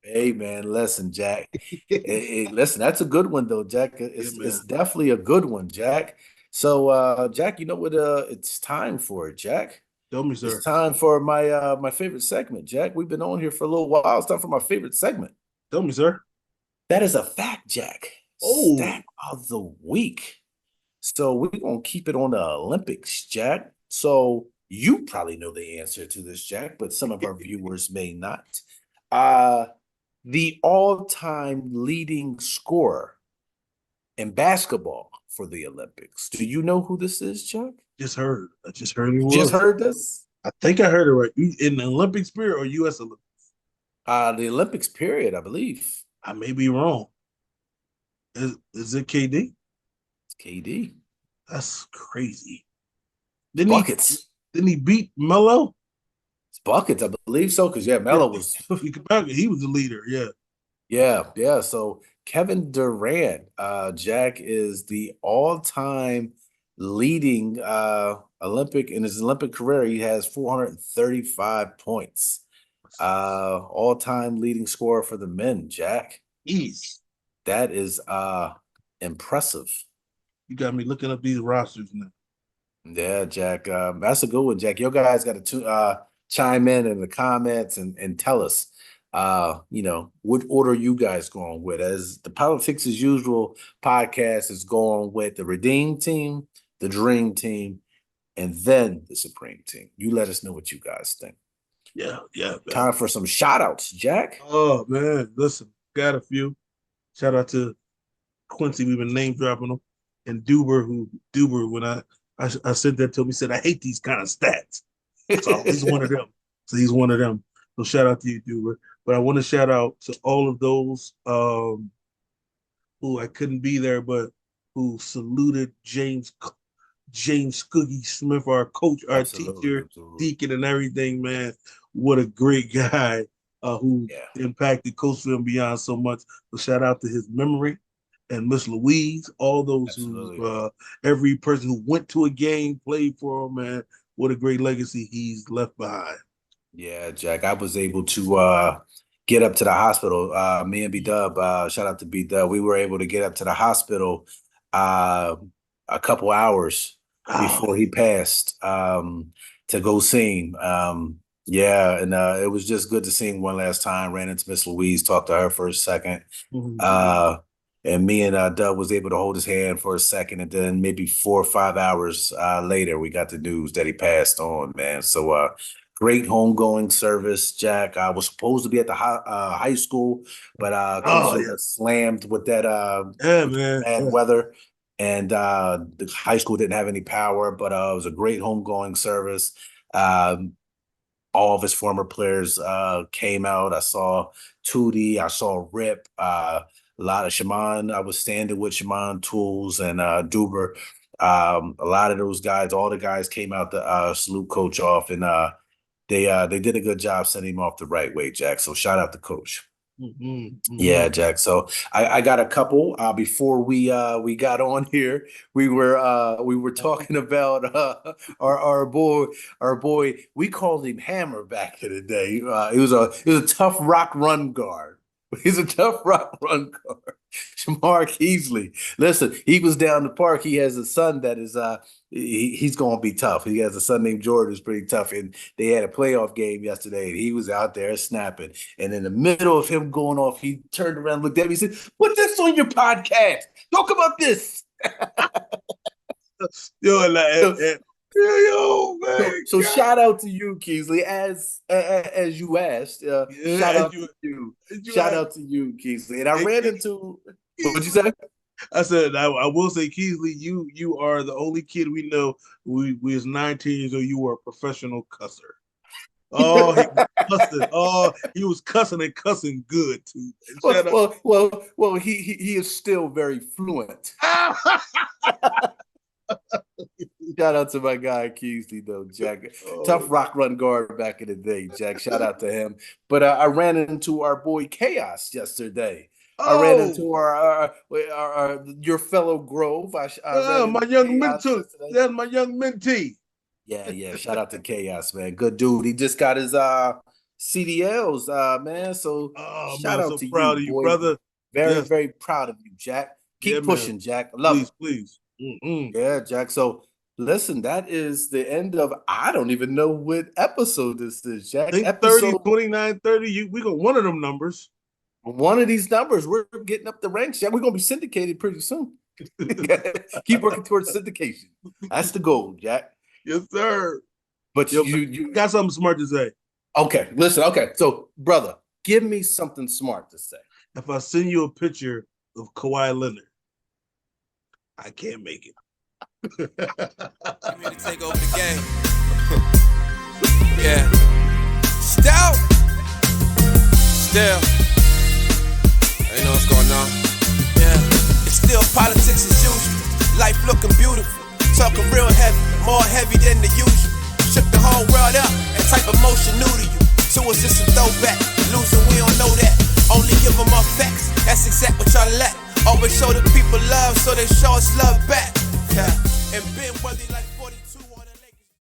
[SPEAKER 3] Hey man, listen, Jack. hey, listen, that's a good one though, Jack. It's definitely a good one, Jack. So Jack, you know what it's time for, Jack?
[SPEAKER 2] Tell me, sir.
[SPEAKER 3] It's time for my favorite segment, Jack. We've been on here for a little while. It's time for my favorite segment.
[SPEAKER 2] Tell me, sir.
[SPEAKER 3] That is a fact, Jack. Stat of the week. So we're gonna keep it on the Olympics, Jack. So you probably know the answer to this, Jack, but some of our viewers may not. The all-time leading scorer in basketball for the Olympics. Do you know who this is, Chuck?
[SPEAKER 2] Just heard. I just heard it
[SPEAKER 3] You
[SPEAKER 2] was.
[SPEAKER 3] just heard this?
[SPEAKER 2] I think I heard it right. In the Olympics period or U.S. Olympics?
[SPEAKER 3] The Olympics period, I believe.
[SPEAKER 2] I may be wrong. Is it KD?
[SPEAKER 3] It's KD.
[SPEAKER 2] That's crazy.
[SPEAKER 3] Buckets.
[SPEAKER 2] Didn't he beat Melo?
[SPEAKER 3] It's buckets, I believe so. Because Melo was.
[SPEAKER 2] He was the leader. Yeah.
[SPEAKER 3] Yeah. So Kevin Durant, Jack, is the all-time leading Olympic in his Olympic career. He has 435 points. All-time leading scorer for the men, Jack.
[SPEAKER 2] Jeez.
[SPEAKER 3] That is impressive.
[SPEAKER 2] You got me looking up these rosters now.
[SPEAKER 3] Yeah, Jack. That's a good one, Jack. Your guys got to chime in the comments and tell us, what order you guys going with. As the Politics as Usual podcast is going with the Redeem Team, the Dream Team, and then the Supreme Team. You let us know what you guys think.
[SPEAKER 2] Yeah. Man.
[SPEAKER 3] Time for some shout outs, Jack.
[SPEAKER 2] Oh, man. Listen, got a few. Shout out to Quincy. We've been name dropping him. And Duber, when I said that to him, he said, I hate these kind of stats. So he's one of them. So shout out to you, Duber. But I want to shout out to all of those who I couldn't be there, but who saluted James Scoogie Smith, our coach, our teacher, deacon, and everything, man. What a great guy who impacted Coachville and beyond so much. So shout out to his memory and Miss Louise, all those who, every person who went to a game, played for him, man. What a great legacy he's left behind.
[SPEAKER 3] Yeah, Jack, I was able to get up to the hospital. Me and B-Dub, shout out to B-Dub. We were able to get up to the hospital a couple hours before he passed to go see him. And it was just good to see him one last time. Ran into Miss Louise, talked to her for a second. And me and Dub was able to hold his hand for a second. And then maybe 4 or 5 hours later, we got the news that he passed on, man. So great homegoing service, Jack. I was supposed to be at the high school, but got slammed with that bad weather. And the high school didn't have any power, but it was a great homegoing service. All of his former players came out. I saw Tootie. I saw Rip. A lot of Shaman. I was standing with Shaman Tools and Duber. A lot of those guys, all the guys came out to salute Coach off, and they did a good job sending him off the right way, Jack. So shout out to Coach. Yeah, Jack. So I got a couple. Before we got on here, we were talking about our boy. We called him Hammer back in the day. He was a tough rock run guard. He's a tough rock run guard. Shamar Keasley. Listen, he was down the park. He has a son that is he's gonna be tough. He has a son named Jordan who's pretty tough. And they had a playoff game yesterday, and he was out there snapping. And in the middle of him going off, he turned around, looked at me, and said, "Put this on your podcast. Talk about this." So shout out to you, Keasley, as you asked. Shout out to you. Shout out to you, Keasley. And I ran into what'd you say?
[SPEAKER 2] I said I will say, Keasley, you are the only kid we know we was 19 years old. You were a professional cusser. Oh, he was cussing and cussing good too.
[SPEAKER 3] Well, he is still very fluent. Shout out to my guy Keasley, though, Jack. Tough rock run guard back in the day, Jack. Shout out to him. But I ran into our boy Chaos yesterday. I ran into our your fellow Grove.
[SPEAKER 2] My young mentee. That's my young mentee.
[SPEAKER 3] Yeah. Shout out to Chaos, man. Good dude. He just got his CDLs, man. So shout out to
[SPEAKER 2] proud
[SPEAKER 3] you,
[SPEAKER 2] of you, brother.
[SPEAKER 3] Very proud of you, Jack. Keep pushing, man. Jack. I love it.
[SPEAKER 2] Please.
[SPEAKER 3] Yeah, Jack. So listen, that is the end of, I don't even know what episode this is, Jack.
[SPEAKER 2] I think 30, 29, 30. We got one of them numbers.
[SPEAKER 3] One of these numbers, we're getting up the ranks, Jack. We're going to be syndicated pretty soon. Keep working towards syndication. That's the goal, Jack.
[SPEAKER 2] Yes, sir.
[SPEAKER 3] But you
[SPEAKER 2] got something smart to say.
[SPEAKER 3] Okay, listen. Okay, so brother, Give me something smart to say.
[SPEAKER 2] If I send you a picture of Kawhi Leonard, I can't make it.
[SPEAKER 1] You mean to take over the game? Yeah. Still. You know what's going on? Yeah. It's still politics as usual. Life looking beautiful. Talking real heavy, more heavy than the usual. Shook the whole world up. That type of motion new to you. So it's just a throwback. Losing, we don't know that. Only give them our facts. That's exact what y'all lack. Always show the people love, so they show us love back. Yeah.